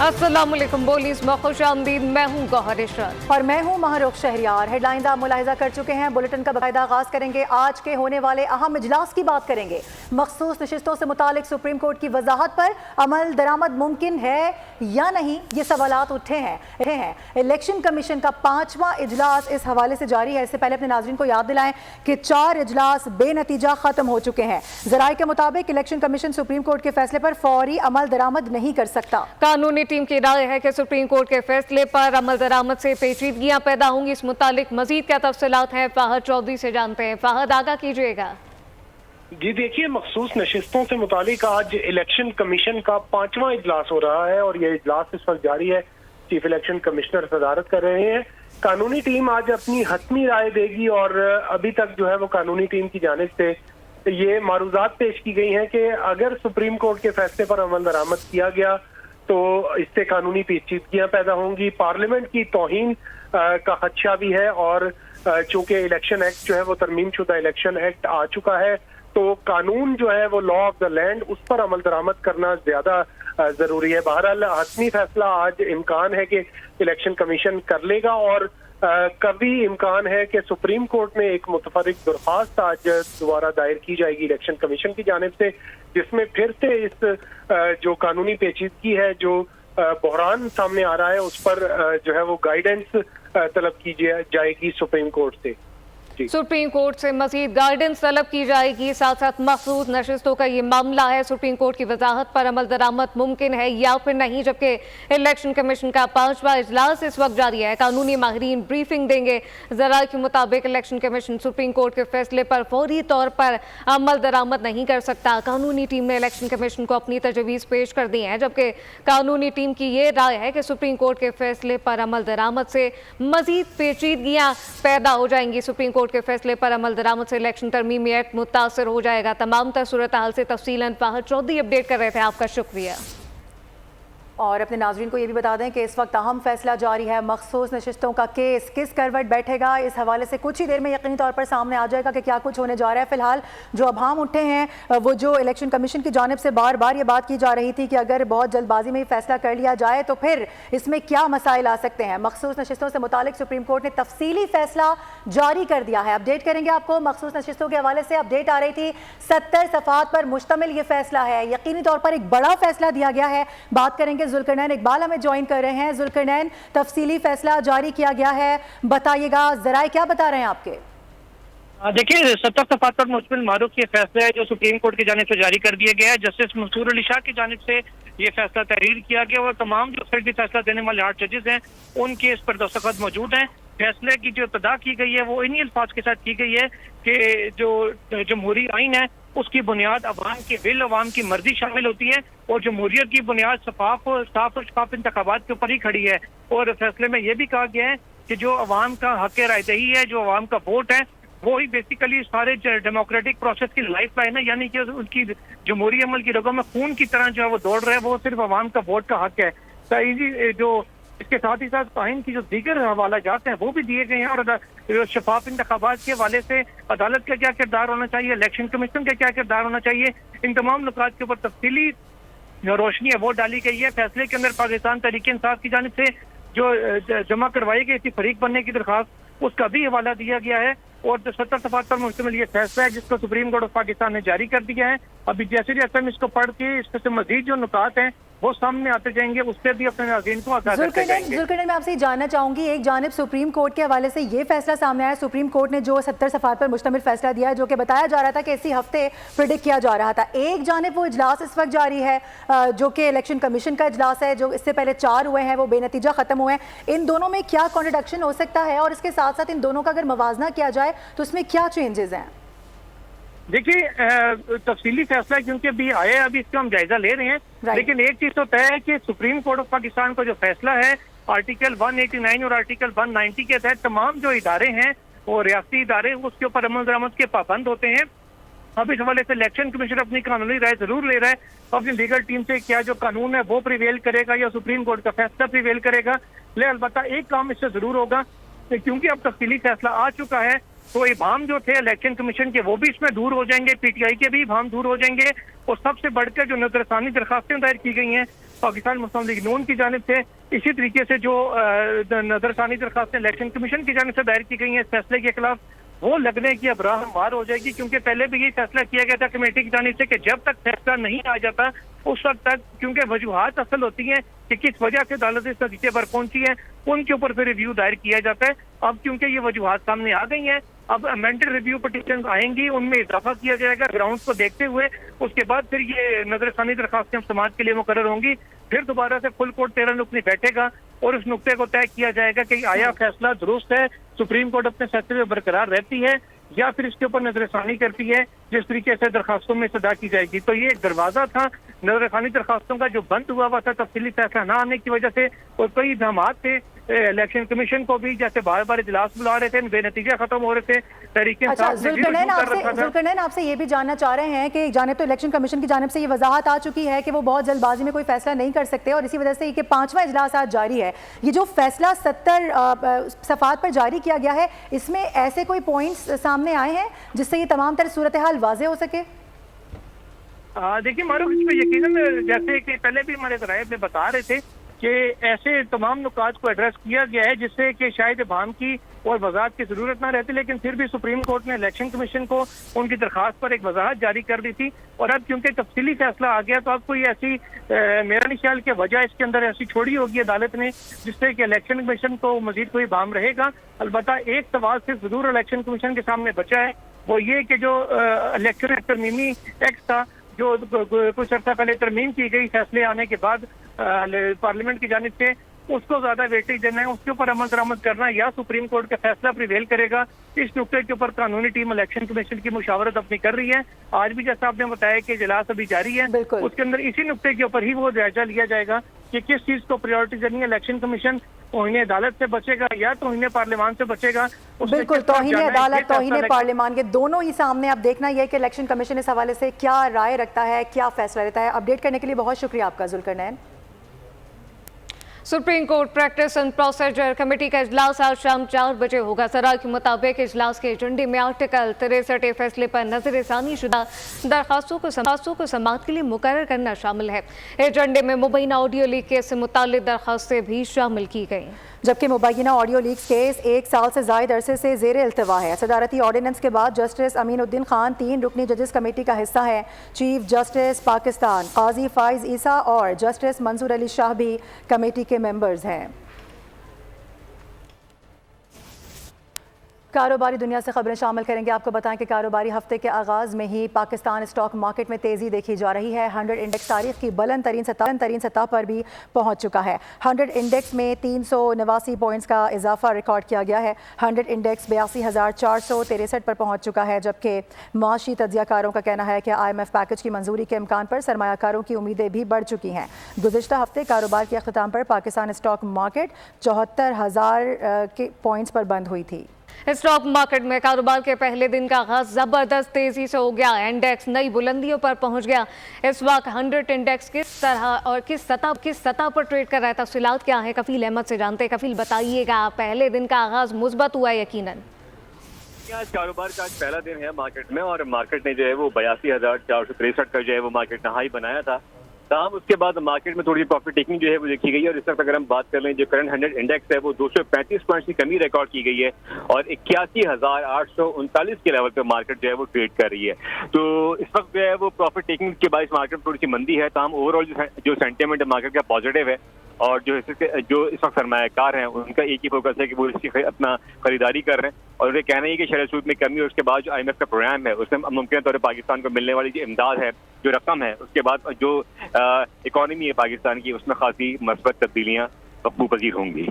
अस्सलामुअलैकुम बोलीस में खुशामदीद। मैं हूँ गौहर इशरत और मैं हूँ महरुख शहरियार। हेडलाइंस आप मुलाहिजा कर चुके हैं। बुलेटिन का बाकायदा आगाज करेंगे। आज के होने वाले अहम इजलास की बात करेंगे। मखसूस नशिस्तों से मुतालिक सुप्रीम कोर्ट की वजाहत पर अमल दरामद मुमकिन है या नहीं, ये सवालात उठे हैं। इलेक्शन कमीशन का 5वां इजलास इस हवाले से जारी है। इससे पहले अपने नाज़रीन को याद दिलाएं कि 4 इजलास बेनतीजा खत्म हो चुके हैं। जराये के मुताबिक इलेक्शन कमीशन सुप्रीम कोर्ट के फैसले पर फौरी अमल दरामद नहीं कर सकता। कानूनी टीम की राय है कि सुप्रीम कोर्ट के फैसले पर अमल दरामद से पेचीदगियां पैदा होंगी। इस मुतालिक मजीद क्या तफसीलात हैं, फाहद चौधरी से जानते हैं। फाहद, आगाह कीजिएगा। जी देखिए, मखसूस नशिस्तों से मुतालिक आज इलेक्शन कमीशन का 5वां इजलास हो रहा है और ये इजलास इस वक्त जारी है। चीफ इलेक्शन कमिश्नर सदारत कर रहे हैं। कानूनी टीम आज अपनी हतमी राय देगी और अभी तक जो है वो कानूनी टीम की जानिब से ये मारूजात पेश की गई हैं कि अगर सुप्रीम कोर्ट के फैसले पर अमल दरामद किया गया तो इससे कानूनी पेचीदगियां पैदा होंगी, पार्लियामेंट की तौहीन का खदशा भी है और चूंकि इलेक्शन एक्ट जो है वो तरमीम शुदा इलेक्शन एक्ट आ चुका है तो कानून जो है वो लॉ ऑफ द लैंड, उस पर अमल दरामद करना ज्यादा जरूरी है। बहरहाल हतमी फैसला आज इम्कान है कि इलेक्शन कमीशन कर लेगा और कभी इम्कान है कि सुप्रीम कोर्ट में एक मुतफरिक दरख्वास्त आज दोबारा दायर की जाएगी इलेक्शन कमीशन की जानिब से, जिसमें फिर से इस जो कानूनी पेचीदगी है, जो बहरान सामने आ रहा है, उस पर जो है वो गाइडेंस तलब की जाएगी सुप्रीम कोर्ट से। सुप्रीम कोर्ट से मजीद गाइडेंस तलब की जाएगी। साथ साथ मखसूस नशिस्तों का ये मामला है, सुप्रीम कोर्ट की वजाहत पर अमल दरामद मुमकिन है या फिर नहीं, जबकि इलेक्शन कमीशन का 5वां इजलास इस वक्त जारी है। कानूनी माहिरीन ब्रीफिंग देंगे। जराये के मुताबिक इलेक्शन कमीशन सुप्रीम कोर्ट के फैसले पर फौरी तौर पर अमल दरामद नहीं कर सकता। कानूनी टीम ने इलेक्शन कमीशन को अपनी तजवीज़ पेश कर दी है, जबकि कानूनी टीम की ये राय है कि सुप्रीम कोर्ट के फैसले पर अमल दरामद से मजीद पेचीदगियां पैदा हो जाएंगी। सुप्रीम कोर्ट के फैसले पर अमल दरामद से इलेक्शन तरमीमी एक्ट मुतासर हो जाएगा। तमाम सूरत हाल से तफसीलन फाहद चौधरी अपडेट कर रहे थे। आपका शुक्रिया। और अपने नाजरीन को ये भी बता दें कि इस वक्त अहम फैसला जारी है। मखसूस नशिस्तों का केस किस करवट बैठेगा, इस हवाले से कुछ ही देर में यकीनी तौर पर सामने आ जाएगा कि क्या कुछ होने जा रहा है। फिलहाल जो अभाम उठे हैं वो जो इलेक्शन कमीशन की जानिब से बार बार ये बात की जा रही थी कि अगर बहुत जल्दबाजी में ही फैसला कर लिया जाए तो फिर इसमें क्या मसाइल आ सकते हैं। मखसूस नशिस्तों से मुतालिक सुप्रीम कोर्ट ने तफसीली फैसला जारी कर दिया है। अपडेट करेंगे आपको। मखसूस नशिस्तों के हवाले से अपडेट आ रही थी। 70 सफ़ात पर मुश्तमिल ये फैसला है। यकीनी तौर पर एक बड़ा फैसला दिया गया है। बात करेंगे जुल्करनैन इकबाल हमें ज्वाइन कर रहे हैं। जुल्करनैन, तफसीली फैसला जारी किया गया है, बताइएगा जराए क्या बता रहे हैं आपके। देखिए, 70 सफ़ात पर मुश्तमिल मारूफ ये फैसला है जो सुप्रीम कोर्ट की जानिब से जारी कर दिया गया है। जस्टिस मंसूर अली शाह की जानिब से ये फैसला तहरीर किया गया और तमाम जो फर्जी फैसला देने वाले 8 जजेस हैं उनके इस पर दस्तखत मौजूद हैं। फैसले की जो इब्तिदा की गई है वो इन्हीं अल्फाज के साथ की गई है कि जो जमहूरी आइन है उसकी बुनियाद अवाम की विल, अवाम की मर्जी शामिल होती है और जमहूरियत की बुनियाद साफ और शफाफ इंतखाबात के ऊपर ही खड़ी है। और फैसले में यह भी कहा गया है कि जो अवाम का हक रायदही है, जो अवाम का वोट है, वो ही बेसिकली सारे डेमोक्रेटिक प्रोसेस की लाइफ लाइन है, यानी कि उनकी जमहूरी अमल की रगों में खून की तरह जो है वो दौड़ रहे हैं, वो सिर्फ अवाम का वोट का हक है। जो इसके साथ ही साथ आइन की जो दीगर हवाला जाते हैं वो भी दिए गए हैं और शफाफ इंतखाबात के हवाले से अदालत का क्या किरदार होना चाहिए, इलेक्शन कमीशन का क्या किरदार होना चाहिए, इन तमाम नुकात के ऊपर तफसीली रोशनी है वो डाली गई है। फैसले के अंदर पाकिस्तान तहरीक इंसाफ की जानिब से जो जमा करवाई गई थी फरीक बनने की दरख्वास्त, उसका भी हवाला दिया गया है और 70 सफ़ात पर मुश्तमिल ये फैसला है जिसको सुप्रीम कोर्ट ऑफ पाकिस्तान ने जारी कर दिया है। अभी जैसे जैसे इसको पढ़ के इस पर से मजीद जो नुकात हैं वो सामने आते जाएंगे, उससे भी अपने नाज़रीन को आगाह करते जाएंगे। जुल्करनैन, मैं आपसे जानना चाहूंगी, एक जानिब सुप्रीम कोर्ट के हवाले से ये फैसला सामने आया। सुप्रीम कोर्ट ने जो 70 सफ़ात पर मुश्तमिल फैसला दिया है जो कि बताया जा रहा था कि इसी हफ्ते प्रिडिक्ट किया जा रहा था। एक जानिब वो इजलास इस वक्त जारी है जो कि इलेक्शन कमीशन का इजलास है, जो इससे पहले 4 हुए हैं वो बेनतीजा खत्म हुए हैं। इन दोनों में क्या कॉन्ट्रडिक्शन हो सकता है और इसके साथ साथ इन दोनों का अगर मवाजना किया जाए तो इसमें क्या चेंजेस हैं? देखिए, तफसीली फैसला क्योंकि अभी आया है, अभी इसका हम जायजा ले रहे हैं, लेकिन एक चीज तो तय है कि सुप्रीम कोर्ट ऑफ पाकिस्तान का जो फैसला है आर्टिकल 189 और आर्टिकल 190 के तहत तमाम जो इदारे हैं वो रियासती इदारे उसके ऊपर अमल दरामद के पाबंद होते हैं। अब इस हवाले से इलेक्शन कमीशन अपनी कानूनी राय जरूर ले रहा है तो अपनी लीगल टीम से क्या जो कानून है वो प्रिवेल करेगा या सुप्रीम कोर्ट का फैसला प्रिवेल करेगा। ले अलबत्ता एक काम इससे जरूर होगा क्योंकि अब तफसीली फैसला आ चुका है तो इबाम जो थे इलेक्शन कमीशन के वो भी इसमें दूर हो जाएंगे, पीटीआई के भी इबाम दूर हो जाएंगे और सबसे बढ़कर जो नजरसानी दरखास्तें दायर की गई हैं पाकिस्तान मुस्लिम लीग नून की जानिब से। इसी तरीके से जो नजरसानी दरखास्तें इलेक्शन कमीशन की जानिब से दायर की गई हैं इस फैसले के खिलाफ, वो लगने की अब राह हमवार हो जाएगी, क्योंकि पहले भी यही फैसला किया गया था कमेटी की जानिब से कि जब तक फैसला नहीं आ जाता उस वक्त तक, क्योंकि वजूहात असल होती हैं कि किस वजह से अदालत इस नतीजे पर पहुंची है, उनके ऊपर फिर रिव्यू दायर किया जाता है। अब क्योंकि ये वजूहात सामने आ गई हैं, अब अमेंडेड रिव्यू पिटीशन आएंगी, उनमें इजाफा किया जाएगा ग्राउंड्स को देखते हुए, उसके बाद फिर ये नजरसानी दरखास्तें समाज के लिए मुकर्रर होंगी। फिर दोबारा से फुल कोर्ट 13 रुकनी बैठेगा और उस नुक्ते को तय किया जाएगा कि आया फैसला दुरुस्त है, सुप्रीम कोर्ट अपने फैसले में बरकरार रहती है या फिर इसके ऊपर नजरसानी करती है, जिस तरीके से दरखास्तों में सदा की जाएगी। तो ये एक दरवाजा था नजरसानी दरखास्तों का जो बंद हुआ हुआ था तफसीली फैसला न आने की वजह से, और कई इक़दामात थे इलेक्शन कमीशन को भी, जैसे बार बार इजलास बुला रहे थे, बेनतीजा खत्म हो रहे थे। तहरीक अच्छा, इंसाफ ने जुल्करनैन आपसे ये भी जानना चाह रहे हैं कि जानिब तो इलेक्शन कमीशन की जानिब से ये वजाहत आ चुकी है कि वो बहुत जल्दबाजी में कोई फैसला नहीं कर सकते, और इसी वजह से ये 5वां इजलास आज जारी है। ये जो फैसला 70 सफ़ात पर जारी किया गया है, इसमें ऐसे कोई पॉइंट्स सामने आए हैं जिससे ये तमाम तरह सूरत हाल वाज़ेह हो सके? देखिए मारूफ, इसमें यकीनन जैसे कि पहले भी हमारे ज़राए में बता रहे थे कि ऐसे तमाम नुकात को एड्रेस किया गया है जिससे कि शायद भाम की और वजाहत की जरूरत ना रहती, लेकिन फिर भी सुप्रीम कोर्ट ने इलेक्शन कमीशन को उनकी दरखास्त पर एक वजाहत जारी कर दी थी। और अब क्योंकि तफसीली फैसला आ गया तो अब कोई ऐसी मेरा नहीं ख्याल कि वजह इसके अंदर ऐसी छोड़ी होगी अदालत ने जिससे कि इलेक्शन कमीशन को मजीद कोई भाम रहेगा। अलबत्ता एक सवाल सिर्फ जरूर इलेक्शन कमीशन के सामने बचा है, वो ये कि जो इलेक्शन तरमीमी एक्ट था जो कुछ अर्सा पहले तरमीम की गई फैसले आने के बाद पार्लियामेंट की जानिब से, उसको ज्यादा वेटेज देना है, उसके ऊपर अमल दरामद करना या सुप्रीम कोर्ट का फैसला प्रिवेल करेगा। इस नुक्ते के ऊपर कानूनी टीम इलेक्शन कमीशन की मुशावरत अपनी कर रही है। आज भी जैसा आपने बताया कि इजलास अभी जारी है, उसके अंदर इसी नुक्ते के ऊपर ही वो जायजा लिया जाएगा कि किस चीज को प्रायोरिटी देनी है। इलेक्शन कमीशन तौहीन अदालत से बचेगा या तौहीन पार्लियामान से बचेगा। बिल्कुल, तौहीन अदालत तौहीन पार्लियामान के दोनों ही सामने। अब देखना यह है कि इलेक्शन कमीशन इस हवाले से क्या राय रखता है, क्या फैसला लेता है। अपडेट करने के लिए बहुत शुक्रिया आपका Zulqarnain. Supreme court practice and procedure committee का इजलास आज शाम 4 बजे होगा। सराय के मुताबिक इजलास के एजेंडे में आर्टिकल 63 फैसले पर नजरसानी शुदा दरखास्तों को समाअत के लिए मुकर्रर करना शामिल है। एजेंडे में मुबैना ऑडियो लीक केस से मुताल्लिक दरखास्तें भी शामिल की गई, जबकि मुबैना ऑडियो लीक्स केस 1 साल से ज़ायद अरसे से ज़ेर इल्तवा है। सदारती ऑर्डिनेंस के बाद जस्टिस अमीनुद्दीन खान 3 रुकनी जजेस कमेटी का हिस्सा है। चीफ जस्टिस पाकिस्तान काजी फाइज ईसा और जस्टिस मंसूर अली शाह भी कमेटी के मेंबर्स हैं। कारोबारी दुनिया से खबरें शामिल करेंगे। आपको बताएं कि कारोबारी हफ्ते के आगाज़ में ही पाकिस्तान स्टॉक मार्केट में तेज़ी देखी जा रही है। 100 इंडेक्स तारीख की बुलंद तरीन सतह पर भी पहुंच चुका है। 100 इंडेक्स में 389 पॉइंट्स का इजाफा रिकॉर्ड किया गया है। 100 इंडेक्स 82,463 पर पहुंच चुका है, जबकि माशी तज्जियाकारों का कहना है कि IMF पैकेज की मंजूरी के इम्कान पर सरमायाकारों की उम्मीदें भी बढ़ चुकी हैं। गुज़िश्ता हफ्ते कारोबार के अख्ताम पर पाकिस्तान स्टॉक मार्केट 74,000 के पॉइंट्स पर बंद हुई थी। स्टॉक मार्केट में कारोबार के पहले दिन का आगाज जबरदस्त तेजी से हो गया। इंडेक्स नई बुलंदियों पर पहुंच गया। इस वक्त 100 इंडेक्स किस तरह और किस सतह पर ट्रेड कर रहा है, तफसीलात क्या है, कफील अहमद से जानते हैं। कफील, बताइएगा, पहले दिन का आगाज मुस्बत हुआ यकीनन। आज कारोबार का आज पहला दिन है मार्केट में, और मार्केट ने जो है वो 82,463 का जो है वो मार्केट ने हाई बनाया था। तमाम उसके बाद मार्केट में थोड़ी प्रॉफिट टेकिंग जो है वो देखी गई है, और इस वक्त अगर हम बात कर लें जो करंट 100 इंडेक्स है वो 235 पॉइंट्स की कमी रिकॉर्ड की गई है और 81,839 के लेवल पे मार्केट जो है वो ट्रेड कर रही है। तो इस वक्त जो है वो प्रॉफिट टेकिंग के बाद मार्केट में थोड़ी सी मंदी है। तमाम ओवरऑल जो सेंटिमेंट है मार्केट का पॉजिटिव है, और जो इस वक्त सरमायाकार हैं उनका एक ही फोकस है कि वो इसकी अपना खरीदारी कर रहे हैं, और उन्हें कहना है कि शरह सूद में कमी और उसके बाद जो IMF का प्रोग्राम है उसमें मुमकिन तौर पर पाकिस्तान को मिलने वाली जो इमदाद है, जो रकम है, उसके बाद जो इकॉनमी है पाकिस्तान की उसमें खासी मस्बत तब्दीलियाँ वक़्फ़ू पज़ीर होंगी।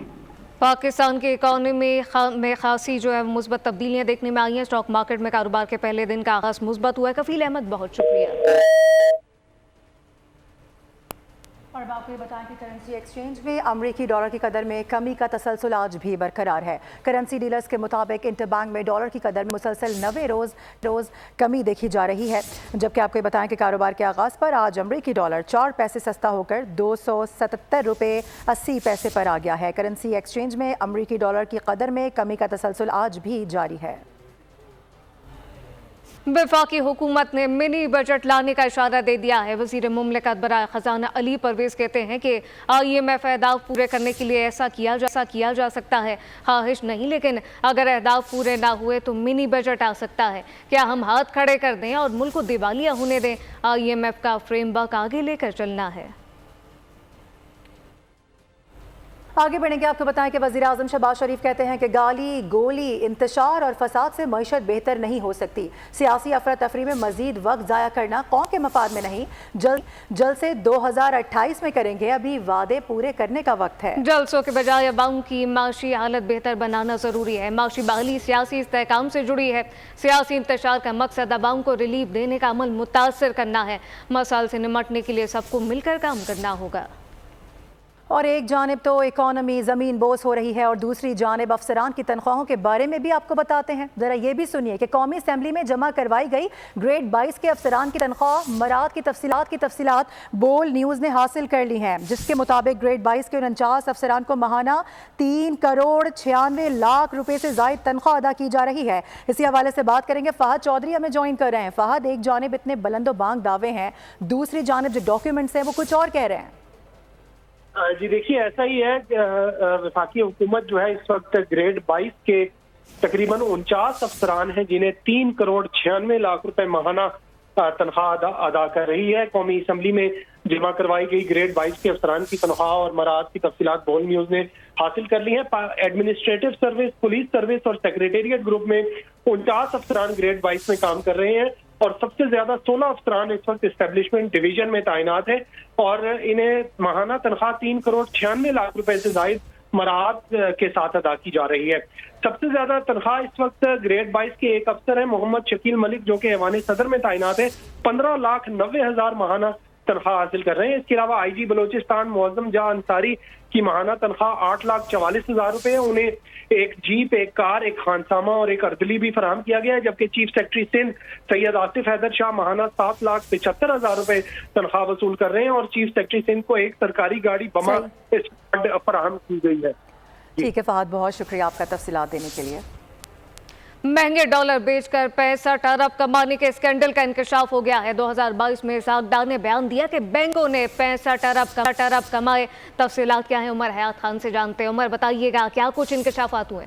पाकिस्तान की इकॉनमी में खासी जो है मुस्बत तब्दीलियाँ देखने में आई हैं। स्टॉक मार्केट में कारोबार के पहले दिन का आगाज मुस्बत हुआ है। कफील अहमद, बहुत शुक्रिया। और अब आपको ये बताएं कि करेंसी एक्सचेंज में अमरीकी डॉलर की कदर में कमी का तसलसल आज भी बरकरार है। करेंसी डीलर्स के मुताबिक इंटरबैंक में डॉलर की कदर में मुसलसल 90 रोज़ कमी देखी जा रही है, जबकि आपको ये बताएं कि कारोबार के आगाज़ पर आज अमरीकी डॉलर 4 पैसे सस्ता होकर 277 रुपये 80 पैसे पर आ गया है। करेंसी एक्सचेंज में अमरीकी डॉलर की कदर में कमी का तसलसल आज भी जारी है। वफाकी हुकूमत ने मिनी बजट लाने का इशारा दे दिया है। वज़ीर मुमलिकत बराए खजाना अली परवेज कहते हैं कि IMF अहदाफ पूरे करने के लिए ऐसा किया जा सकता है। ख्वाहिश नहीं, लेकिन अगर अहदाफ पूरे ना हुए तो मिनी बजट आ सकता है। क्या हम हाथ खड़े कर दें और मुल्क को दिवालिया होने दें? IMF का फ्रेमवर्क आगे लेकर चलना है। आगे बढ़ेंगे, आपको बताएं कि वज़ीर आज़म शहबाज शरीफ कहते हैं कि गाली गोली, इंतशार और फसाद से मईशत बेहतर नहीं हो सकती। सियासी अफरा तफरी में मजीद वक्त ज़ाया करना कौम के मफाद में नहीं। जल्द से 2028 में करेंगे, अभी वादे पूरे करने का वक्त है। जलसों के बजाय अवाम की माशी हालत बेहतर बनाना ज़रूरी है। माशी बहाली सियासी इस्तेहकाम से जुड़ी है। सियासी इंतशार का मकसद अवाम को रिलीफ देने का अमल मुतासर करना है। मसाइल से निमटने के लिए सबको मिलकर काम करना होगा। और एक जानिब तो इकॉनमी ज़मीन बोस हो रही है और दूसरी जानिब अफसरान की तनख्वाहों के बारे में भी आपको बताते हैं। ज़रा ये भी सुनिए कि कौमी असम्बली में जमा करवाई गई ग्रेड 22 के अफसरान की तनख्वाह मराद की तफसीलात बोल न्यूज़ ने हासिल कर ली हैं, जिसके मुताबिक ग्रेड 22 के 49 अफसरान को माहाना 3 करोड़ 96 लाख रुपए से ज़ायद तनख्वाह अदा की जा रही है। इसी हवाले से बात करेंगे। फ़हद चौधरी हमें ज्वाइन कर रहे हैं। फ़हद, एक जानिब इतने बुलंदोबांग दावे हैं, दूसरी जानिब जो डॉक्यूमेंट्स हैं वो कुछ और कह रहे हैं। जी देखिए, ऐसा ही है। वफाकी हुकूमत जो है इस वक्त ग्रेड 22 के तकरीबन 49 अफसरान हैं जिन्हें 3 करोड़ 96 लाख रुपए माहाना तनख्वाह अदा कर रही है। कौमी असम्बली में जमा करवाई गई ग्रेड 22 के अफसरान की तनख्वाह और मराद की तफसीलात बोल न्यूज ने हासिल कर ली है। एडमिनिस्ट्रेटिव सर्विस, पुलिस सर्विस और सेक्रेटेरिएट ग्रुप में 49 अफसरान ग्रेड 22 में काम कर रहे हैं और सबसे ज्यादा 16 अफसरान इस वक्त एस्टेब्लिशमेंट डिवीजन में तैनात है और इन्हें माहाना तनख्वाह 3 करोड़ 96 लाख रुपए से जायद मराद के साथ अदा की जा रही है। सबसे ज्यादा तनख्वाह इस वक्त ग्रेड 22 के एक अफसर है मोहम्मद शकील मलिक, जो कि ऐवान सदर में तैनात है। 15,90,000 माहाना तनख्वाह हासिल कर रहे हैं। इसके अलावा IG बलोचिस्तान मुअज्जम जहां अंसारी की माहाना तनख्वाह 8,44,000 रुपए है। उन्हें एक जीप, एक कार, एक खानसामा और एक अर्दली भी फराहम किया गया है। जबकि चीफ सेक्रेटरी सिंध सैयद आसिफ हैदर शाह माहाना 7,75,000 रुपए तनख्वाह वसूल कर रहे हैं और चीफ सेक्रेटरी सिंध को एक सरकारी गाड़ी बमा फराहम की गई है। ठीक है फहद, बहुत शुक्रिया आपका तफसीलात देने के लिए। महंगे डॉलर बेचकर 65 अरब कमाने के स्कैंडल का इंकशाफ हो गया है। 2022 में सागदार ने बयान दिया कि बैंकों ने 65 अरब कमाए। तफसीलात क्या है, उमर हयात खान से जानते हैं। उमर, बताइएगा क्या कुछ इंकशाफात हुए?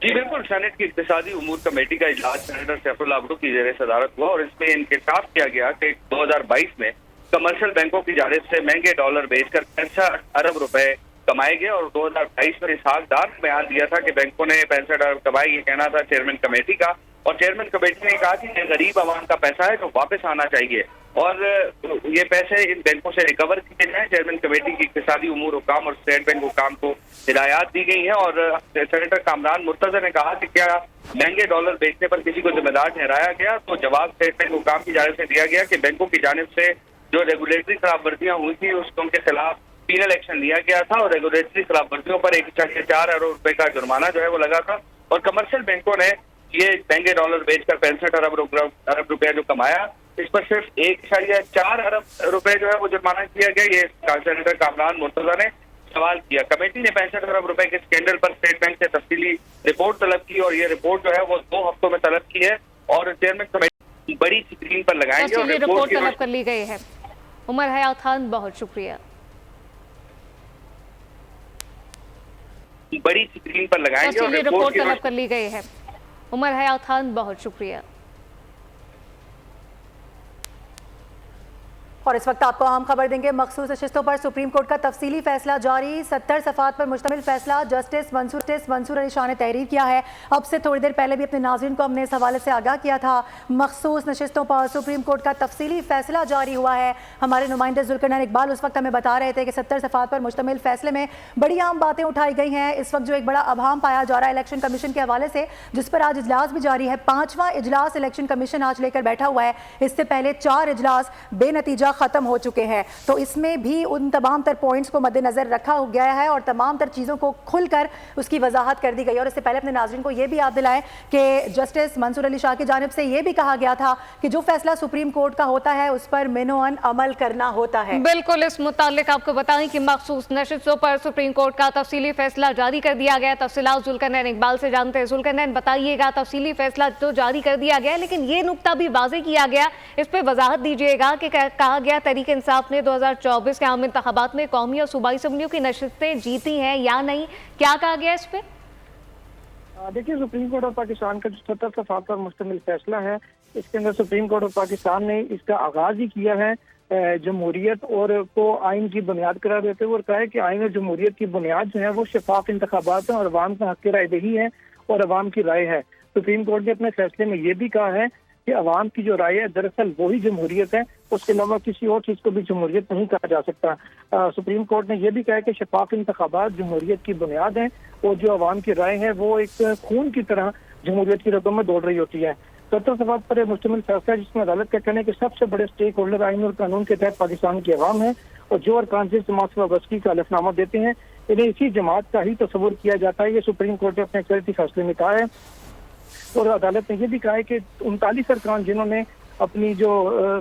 जी बिल्कुल, सेनेट की इक्तिसादी उमूर कमेटी का इजलास सेनेटर सैफुल्लाह अब्दू की ज़ेर सदारत हुआ और इसमें इंकशाफ किया गया कि 2022 में कमर्शियल बैंकों की जानिब से महंगे डॉलर बेचकर 65 अरब रुपए कमाए गए और 2022 में इसहाकदार ने बयान दिया था कि बैंकों ने 65 अरब कमाए। ये कहना था चेयरमैन कमेटी का और चेयरमैन कमेटी ने कहा कि ये गरीब आवाम का पैसा है जो वापस आना चाहिए और ये पैसे इन बैंकों से रिकवर किए जाएं। चेयरमैन कमेटी की इक्तिसादी उमूर हुकाम और स्टेट बैंक हुकाम को हिदायत दी गई है और सेनेटर कामरान मुर्तजा ने कहा कि क्या महंगे डॉलर बेचने पर किसी को जिम्मेदार ठहराया गया, तो जवाब स्टेट बैंक हुकाम की जानिब से दिया गया कि बैंकों की जानिब से जो रेगुलेटरी खिलाफवर्जियां हुई थी उनके खिलाफ पीनल एक्शन लिया गया था और रेगुलेटरी खिलाफवर्जियों पर 1.4 अरब रुपए का जुर्माना जो है वो लगा था और कमर्शियल बैंकों ने ये महंगे डॉलर बेचकर 65 अरब रुपया जो कमाया, इस पर सिर्फ 1.4 अरब रुपए जो है वो जुर्माना किया गया। ये सेनेटर कामरान मुर्तजा ने सवाल किया। कमेटी ने 65 अरब रुपए के स्कैंडल पर स्टेट बैंक से तफसीली रिपोर्ट तलब की और ये रिपोर्ट जो है वो 2 हफ्तों में तलब की है और चेयरमैन कमेटी बड़ी स्क्रीन पर लगाएंगे और रिपोर्ट तलब कर ली गई है। उमर हयात खान, बहुत शुक्रिया। बड़ी स्क्रीन पर लगाएंगे और रिपोर्ट तलब कर ली गई है। उमर हयात खान, बहुत शुक्रिया। और इस वक्त आपको अहम खबर देंगे। मखसूस नशिस्तों पर सुप्रीम कोर्ट का तफसीली फैसला जारी। 70 सफ़ात पर मुश्तमिल फैसला जस्टिस मंसूर अली शाह ने तहरीर किया है। अब से थोड़ी देर पहले भी अपने नाज़रीन को हमने इस हवाले से आगाह किया था। मखसूस नशिस्तों पर सुप्रीम कोर्ट का तफसीली फैसला जारी हुआ है। हमारे नुमाइंदे जुल्करनैन इकबाल उस वक्त हमें बता रहे थे कि 70 सफ़ात पर मुश्तमिल फैसले में बड़ी अहम बातें उठाई गई हैं। इस वक्त जो एक बड़ा अभाम पाया जा रहा है इलेक्शन कमीशन के हवाले से, जिस पर आज इजलास भी जारी है। 5वां इजलास इलेक्शन कमीशन आज लेकर बैठा हुआ है। इससे पहले 4 इजलास बेनतीजा ख़त्म हो चुके हैं। तो इसमें भी उन तमाम तर पॉइंट्स को मद्देनज़र रखा गया है और तमाम तर चीज़ों को खुलकर उसकी वजाहत कर दी गई। और इससे पहले अपने नाज़रीन को यह भी याद दिलाएं कि जस्टिस मंसूर अली शाह की जानिब से यह भी कहा गया था कि जो फैसला सुप्रीम कोर्ट का होता है उस पर मिनोअन अमल करना होता है। बिल्कुल, इस मुतालिक आपको बताएं कि मखसूस नशिस्तों पर सुप्रीम कोर्ट का तफसीली फैसला जारी कर दिया गया। तफसीलात जुल्करनैन इकबाल से जानते हैं। जुल्करनैन, बताइएगा, तफसीली फैसला तो जारी कर दिया गया, लेकिन ये नुक्ता भी वाज़ेह किया गया, इस पर वजाहत दीजिएगा कि कहा गया तहरीक इंसाफ ने 2024 के आम इंतखाबात में कौमी और सूबाई असम्बलियों की नशिस्तें जीती हैं या नहीं, क्या कहा गया इस पर? देखिए, सुप्रीम कोर्ट ऑफ पाकिस्तान का जो 70 सफ़हात पर मुश्तमिल फैसला है, इसके अंदर सुप्रीम कोर्ट ऑफ पाकिस्तान ने इसका आगाज ही किया है जमहूरियत और को आइन की बुनियाद करार देते हुए और कहा है कि आइन और जमहूरियत की बुनियाद जो है वो शफाफ इंतखाबात है और अवाम का हक राय दही है और अवाम की राय है। सुप्रीम कोर्ट ने अपने फैसले में ये भी कहा है कि अवाम की जो राय है दरअसल वही जमहूरियत है, उसके अलावा किसी और चीज़ को भी जमहूरियत नहीं कहा जा सकता। सुप्रीम कोर्ट ने यह भी कहा कि शफाफ इंतखाबात जमहूरियत की बुनियाद है और जो अवाम की राय है वो एक खून की तरह जमहूरियत की रकम में दौड़ रही होती है। 70 सफ़हात पर मुश्तमिल फैसला जिसमें अदालत का कहना है कि सबसे बड़े स्टेक होल्डर आइन और कानून के तहत पाकिस्तान की अवाम है और जो अरकान जिस जमात से वाबस्तगी का हलफनामा देते हैं इन्हें इसी जमात का ही तस्वुर किया जाता है। ये सुप्रीम कोर्ट ने अपने अक्सरियती फैसले में कहा है। और अदालत ने यह भी कहा है कि 39 अरकान जिन्होंने अपनी जो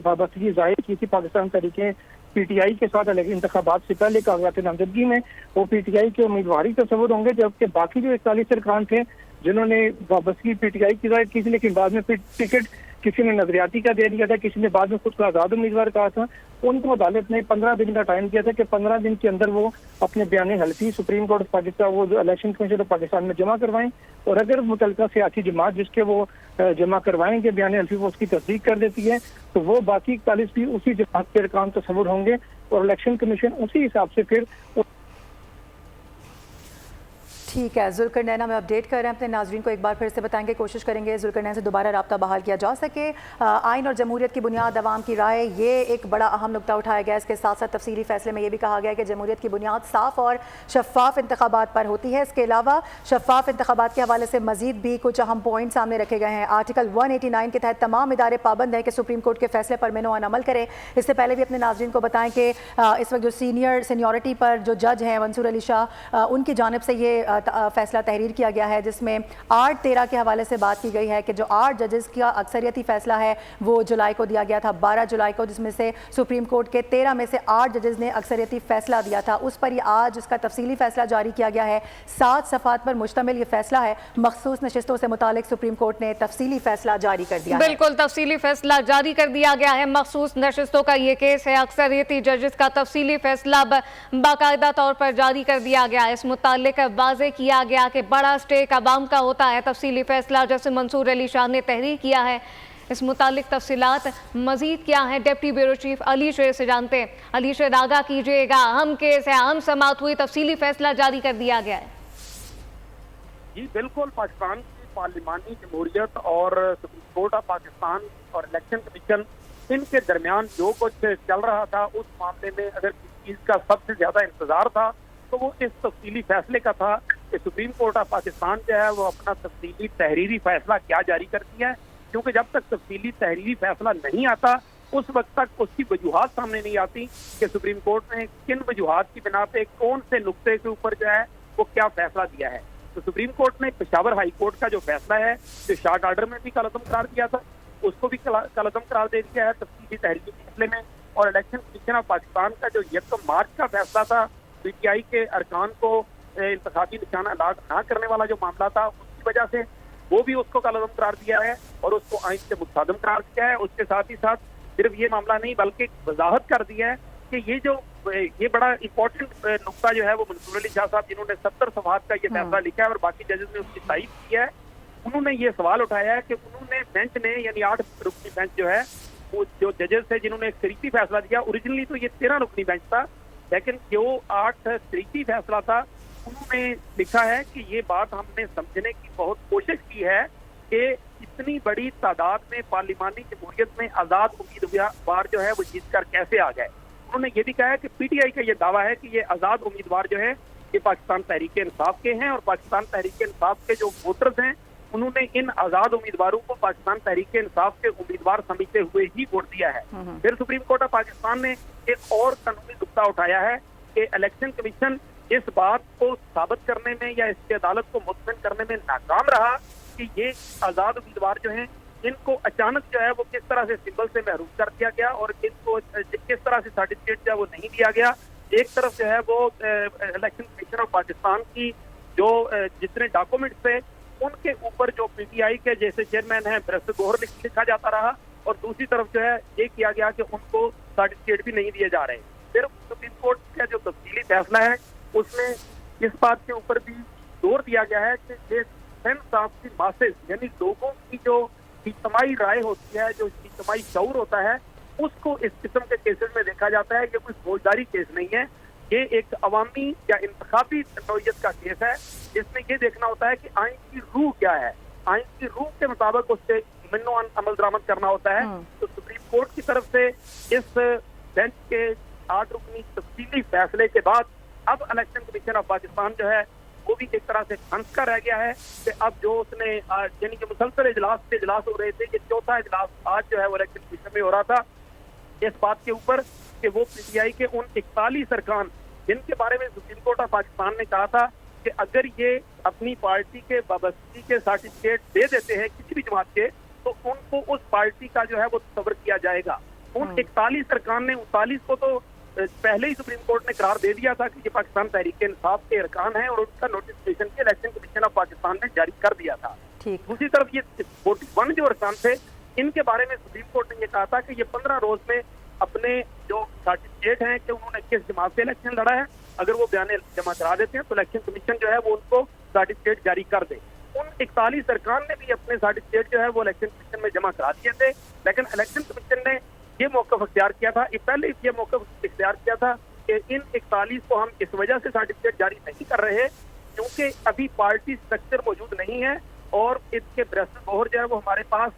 वाबस्तगी जाहिर की थी पाकिस्तान तरीके PTI के साथ इंतखाबात से पहले कागजात नामजदगी में, वो PTI के उम्मीदवार ही तस्वुर होंगे, जबकि बाकी जो 41 अरकान थे जिन्होंने वाबस्तगी PTI की जाहिर की थी लेकिन बाद में फिर टिकट किसी ने नजरियाती का दे दिया था, किसी ने बाद में खुद को आज़ाद उम्मीदवार कहा था, उनको अदालत ने 15 दिन का टाइम दिया था कि 15 दिन के अंदर वो अपने बयान हल्फी सुप्रीम कोर्ट ऑफ पाकिस्तान वो इलेक्शन कमीशन ऑफ पाकिस्तान में जमा करवाएं और अगर मुतलका सियासी जमात जिसके वो जमा करवाएंगे बयान हल्फी वो उसकी तस्दीक कर देती है तो वो बाकी 41 भी उसी जमात के अरकान तस्वुर होंगे और इलेक्शन कमीशन उसी हिसाब से फिर। ठीक है, जुल्करनैन हमें अपडेट कर रहे हैं। अपने नाजरीन को एक बार फिर से बताएंगे, कोशिश करेंगे जुल्करनैन से दोबारा रब्ता बहाल किया जा सके। आइन और जमहूरियत की बुनियाद अवाम की राय, ये एक बड़ा अहम नुकता उठाया गया। इसके साथ साथ तफसीली फैसले में ये भी कहा गया कि जमहूरियत की बुनियाद साफ और शफाफ इंतखाबात पर होती है। इसके अलावा शफाफ इंतखाबात के हवाले से मजीद भी कुछ अहम पॉइंट सामने रखे गए हैं। आर्टिकल 189 के तहत तमाम इदारे पाबंद हैं कि सुप्रीम कोर्ट के फैसले पर मिनोअन अमल करें। इससे पहले भी अपने नाजरीन को बताएं कि इस वक्त जो सीनियरिटी पर जो जज हैं मंसूर अली शाह, उनकी जानिब से ये फैसला तहरीर किया गया है जिसमें 8-13 के हवाले से बात की गई है कि जो 8 जजेस का अक्सरियती फैसला है वो जुलाई को दिया गया था, 12 जुलाई को, जिसमें से सुप्रीम कोर्ट के 13 में से 8 जजेस ने अक्सरियती फैसला दिया था। उस पर आज उसका तफसीली फैसला जारी किया गया है। 7 सफ़हात पर मुश्तमिल ये फैसला है। मखसूस नशिस्तों से मुतालिक सुप्रीम कोर्ट ने तफसीली फैसला जारी कर दिया। बिल्कुल, तफसीली फैसला जारी कर दिया गया है। मखसूस नशिस्तों का ये केस है, अक्सरियती जजेस का तफसीली फैसला बाकायदा तौर पर जारी कर दिया गया। इस मुतालिक वाज़ेह किया गया कि बड़ा स्टेक अवाम का होता है। तफसीली फैसला जैसे मंसूर अली शाह ने तहरीर किया है। इस मुतालिक तफसीलात मजीद क्या है डिप्टी ब्यूरो चीफ अली शेर से जानते हैं। अली शेर, आगाह कीजिएगा, अहम केस है, अहम समाअत हुई, तफसीली फैसला जारी कर दिया गया है। जी बिल्कुल, पाकिस्तान की पार्लिमानी जमहूरियत और सुप्रीम कोर्ट ऑफ पाकिस्तान और इलेक्शन कमीशन, इनके दरमियान जो कुछ चल रहा था उस मामले में अगर किसी चीज का सबसे ज्यादा इंतजार था तो वो इस तफसीली फैसले का था कि सुप्रीम कोर्ट ऑफ पाकिस्तान जो है वो अपना तफसीली तहरीरी फैसला क्या जारी करती है, क्योंकि जब तक तफसीली तहरीरी फैसला नहीं आता उस वक्त तक उसकी वजूहात सामने नहीं आती कि सुप्रीम कोर्ट ने किन वजूहात की बिना पे कौन से नुक्ते के ऊपर जो है वो क्या फैसला दिया है। तो सुप्रीम कोर्ट ने पेशावर हाई कोर्ट का जो फैसला है जो शॉर्ट ऑर्डर में भी कलअदम करार दिया था उसको भी कलअदम करार दे दिया है तफसीली तहरीरी फैसले में। और इलेक्शन कमीशन ऑफ पाकिस्तान का जो 1 मार्च का फैसला था PTI के अरकान को इंतखाबी निशाना अलाट ना करने वाला जो मामला था उसकी वजह से वो भी उसको कलअदम करार दिया है और उसको आइन से मुतसादम करार दिया है। उसके साथ ही साथ सिर्फ ये मामला नहीं बल्कि वजाहत कर दिया है कि ये बड़ा इंपॉर्टेंट नुक्ता जो है वो मंसूर अली शाह साहब जिन्होंने 70 सफ़हात का ये फैसला लिखा है और बाकी जजेस ने उसकी तारीफ की है, उन्होंने ये सवाल उठाया है कि उन्होंने बेंच ने यानी 8 रुकनी बेंच जो है वो जो जजेस थे जिन्होंने एक तरीकी फैसला दिया, ओरिजिनली तो ये 13 रुकनी बेंच था लेकिन जो 8 तरीकी फैसला था उन्होंने लिखा है कि ये बात हमने समझने की बहुत कोशिश की है कि इतनी बड़ी तादाद में पार्लिमानी जमहूरियत में आज़ाद उम्मीदवार जो है वो जीत कर कैसे आ गए। उन्होंने ये भी कहा है कि PTI का ये दावा है कि ये आज़ाद उम्मीदवार जो है ये पाकिस्तान तहरीक इंसाफ के हैं और पाकिस्तान तहरीक इंसाफ के जो वोटर्स हैं उन्होंने इन आजाद उम्मीदवारों को पाकिस्तान तहरीक इंसाफ के उम्मीदवार समझते हुए ही वोट दिया है। फिर सुप्रीम कोर्ट ऑफ पाकिस्तान ने एक और कानूनी नुक्ता उठाया है कि इलेक्शन कमीशन इस बात को साबित करने में या इसकी अदालत को मुतमिन करने में नाकाम रहा कि ये आजाद उम्मीदवार जो हैं इनको अचानक जो है वो किस तरह से सिंबल से महरूम कर दिया गया और इनको किस तरह से सर्टिफिकेट जो है वो नहीं दिया गया। एक तरफ जो है वो इलेक्शन कमीशन ऑफ पाकिस्तान की जो जितने डॉक्यूमेंट्स थे उनके ऊपर जो पीटीआई के जैसे चेयरमैन है बैरिस्टर गोहर लिखा जाता रहा और दूसरी तरफ जो है ये किया गया कि उनको सर्टिफिकेट भी नहीं दिए जा रहे। फिर सुप्रीम कोर्ट का जो तफसीली फैसला है उसमें इस बात के ऊपर भी जोर दिया गया है कि ये सेंस ऑफ द मासेस यानी लोगों की जो इज्तिमाई राय होती है, जो इज्तिमाई शऊर होता है, उसको इस किस्म के केसेस में देखा जाता है। ये कोई फौजदारी केस नहीं है, ये एक अवामी या इंतखाबी नौयत का केस है जिसमें ये देखना होता है कि आइन की रूह क्या है, आइन की रूह के मुताबिक उससे अमल दरामद करना होता है। तो सुप्रीम कोर्ट की तरफ से इस बेंच के 8 रुकनी तफसीली फैसले के बाद अब इलेक्शन कमीशन ऑफ पाकिस्तान जो है वो भी एक तरह से खंसका रह गया है कि अब जो उसने यानी कि मुसलसल इजलास हो रहे थे, ये चौथा इजलास आज जो है वो इलेक्शन कमीशन में हो रहा था इस बात के ऊपर कि वो पीटीआई के उन 41 अरकान जिनके बारे में सुप्रीम कोर्ट ऑफ पाकिस्तान ने कहा था कि अगर ये अपनी पार्टी के वाबस्तगी के सर्टिफिकेट दे देते हैं किसी भी जमात के तो उनको उस पार्टी का जो है वो तस्वर किया जाएगा। उन 41 अरकान ने 39 को तो पहले ही सुप्रीम कोर्ट ने करार दे दिया था कि ये पाकिस्तान तहरीक इंसाफ के अरकान हैं और उसका नोटिफिकेशन के इलेक्शन कमीशन ऑफ पाकिस्तान ने जारी कर दिया था। दूसरी तरफ ये 41 जो अरकान थे इनके बारे में सुप्रीम कोर्ट ने ये कहा था कि ये 15 रोज में अपने जो सर्टिफिकेट हैं कि उन्होंने किस जमात से इलेक्शन लड़ा है अगर वो बयान जमा करा देते हैं तो इलेक्शन कमीशन जो है वो उनको सर्टिफिकेट जारी कर दे। उन 41 अरकान ने भी अपने सर्टिफिकेट जो है वो इलेक्शन कमीशन में जमा करा दिए थे, लेकिन इलेक्शन कमीशन ने ये मौक़िफ़ इख्तियार किया था, पहले ये मौक़िफ़ इख्तियार किया था कि इन 41 को हम इस वजह से सर्टिफिकेट जारी नहीं कर रहे क्योंकि अभी पार्टी स्ट्रक्चर मौजूद नहीं है और इसके बैरिस्टर गोहर जो है वो हमारे पास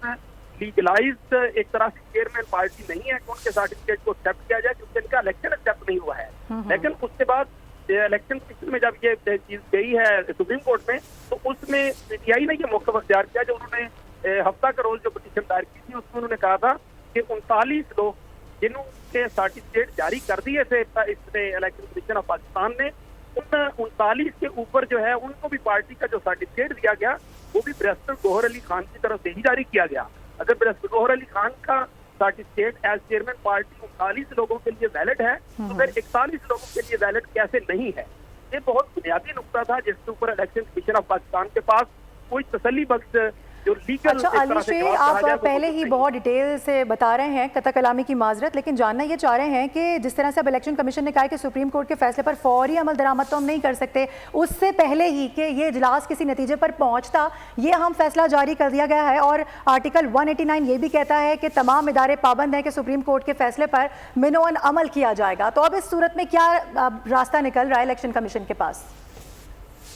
लीगलाइज्ड एक तरह से चेयरमैन पार्टी नहीं है कि उनके सर्टिफिकेट को एक्सेप्ट किया जाए क्योंकि इनका इलेक्शन एक्सेप्ट नहीं हुआ है। लेकिन उसके बाद इलेक्शन कमीशन में जब ये चीज गई है सुप्रीम कोर्ट में तो उसमें पीटीआई ने ये मौक़िफ़ इख्तियार किया जो उन्होंने हफ्ता का रोज जो पिटीशन दायर की थी उसमें उन्होंने कहा था कि 39 लोग जिन्होंने सर्टिफिकेट जारी कर दिए थे इसने इलेक्शन कमीशन ऑफ पाकिस्तान ने उन 39 के ऊपर जो है उनको भी पार्टी का जो सर्टिफिकेट दिया गया वो भी बैरिस्टर गोहर अली खान की तरफ से ही जारी किया गया। अगर बैरिस्टर गोहर अली खान का सर्टिफिकेट एज चेयरमैन पार्टी 39 लोगों के लिए वैलिड है तो फिर 41 लोगों के लिए वैलिड कैसे नहीं है? ये बहुत बुनियादी नुक्ता था जिसके ऊपर इलेक्शन कमीशन ऑफ पाकिस्तान के पास कोई तसल्ली बख्श जो लीगल। अच्छा अली शेख, आप पहले ही बहुत डिटेल से बता रहे हैं, कता कलामी की माजरत, लेकिन जानना ये चाह रहे हैं कि जिस तरह से अब इलेक्शन कमीशन ने कहा है कि सुप्रीम कोर्ट के फैसले पर फौरी अमल दरामद तो हम नहीं कर सकते, उससे पहले ही कि ये इजलास किसी नतीजे पर पहुंचता ये अहम फैसला जारी कर दिया गया है और आर्टिकल 189 ये भी कहता है कि तमाम इदारे पाबंद हैं कि सुप्रीम कोर्ट के फैसले पर मिनोअन अमल किया जाएगा। तो अब इस सूरत में क्या रास्ता निकल रहा है इलेक्शन कमीशन के पास?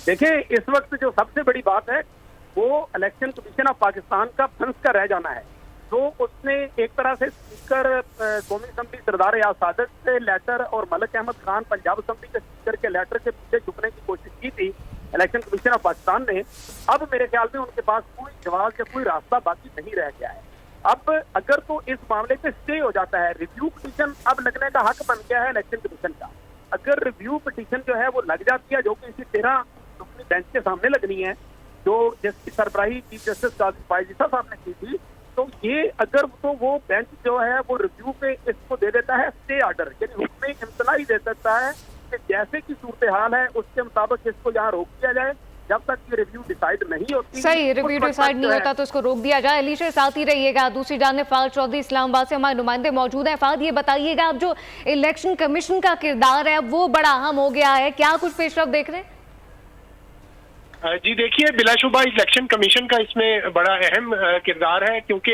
देखिए, इस वक्त जो सबसे बड़ी बात है वो इलेक्शन कमीशन ऑफ पाकिस्तान का फंस का रह जाना है। तो उसने एक तरह से स्पीकर कौमी असम्बली सरदार याद सादत से लेटर और मलिक अहमद खान पंजाब असम्बली के स्पीकर के लेटर के पीछे छुपने की कोशिश की थी इलेक्शन कमीशन ऑफ पाकिस्तान ने। अब मेरे ख्याल में उनके पास कोई जवाब या कोई रास्ता बाकी नहीं रह गया है। अब अगर तो इस मामले पे स्टे हो जाता है, रिव्यू पिटीशन अब लगने का हक बन गया है इलेक्शन कमीशन का। अगर रिव्यू पिटीशन जो है वो लग जाती है, जो कि इसी 13 रुकनी बेंच के सामने लगनी है, जो जिसकी सरबराही चीफ जस्टिस काजी फायजीसा साहब ने की थी, तो ये अगर तो वो बेंच जो है वो रिव्यू पे इसको दे देता है स्टे ऑर्डर, यानी उसमें इम्तनाई दे सकता है कि जैसे की सूरत हाल है उसके मुताबिक इसको यहाँ रोक दिया जाए जब तक ये रिव्यू डिसाइड नहीं होती। सही, रिव्यू डिसाइड नहीं होता तो इसको रोक दिया जाए। अलीशा साथ ही रहिएगा। दूसरी जानिब फाद चौधरी इस्लामाबाद से हमारे नुमाइंदे मौजूद हैं। फाद, ये बताइएगा अब जो इलेक्शन कमीशन का किरदार है वो बड़ा अहम हो गया है, क्या कुछ पेशरफ देख रहे हैं? जी देखिए, बिलाशुबा इलेक्शन कमीशन का इसमें बड़ा अहम किरदार है क्योंकि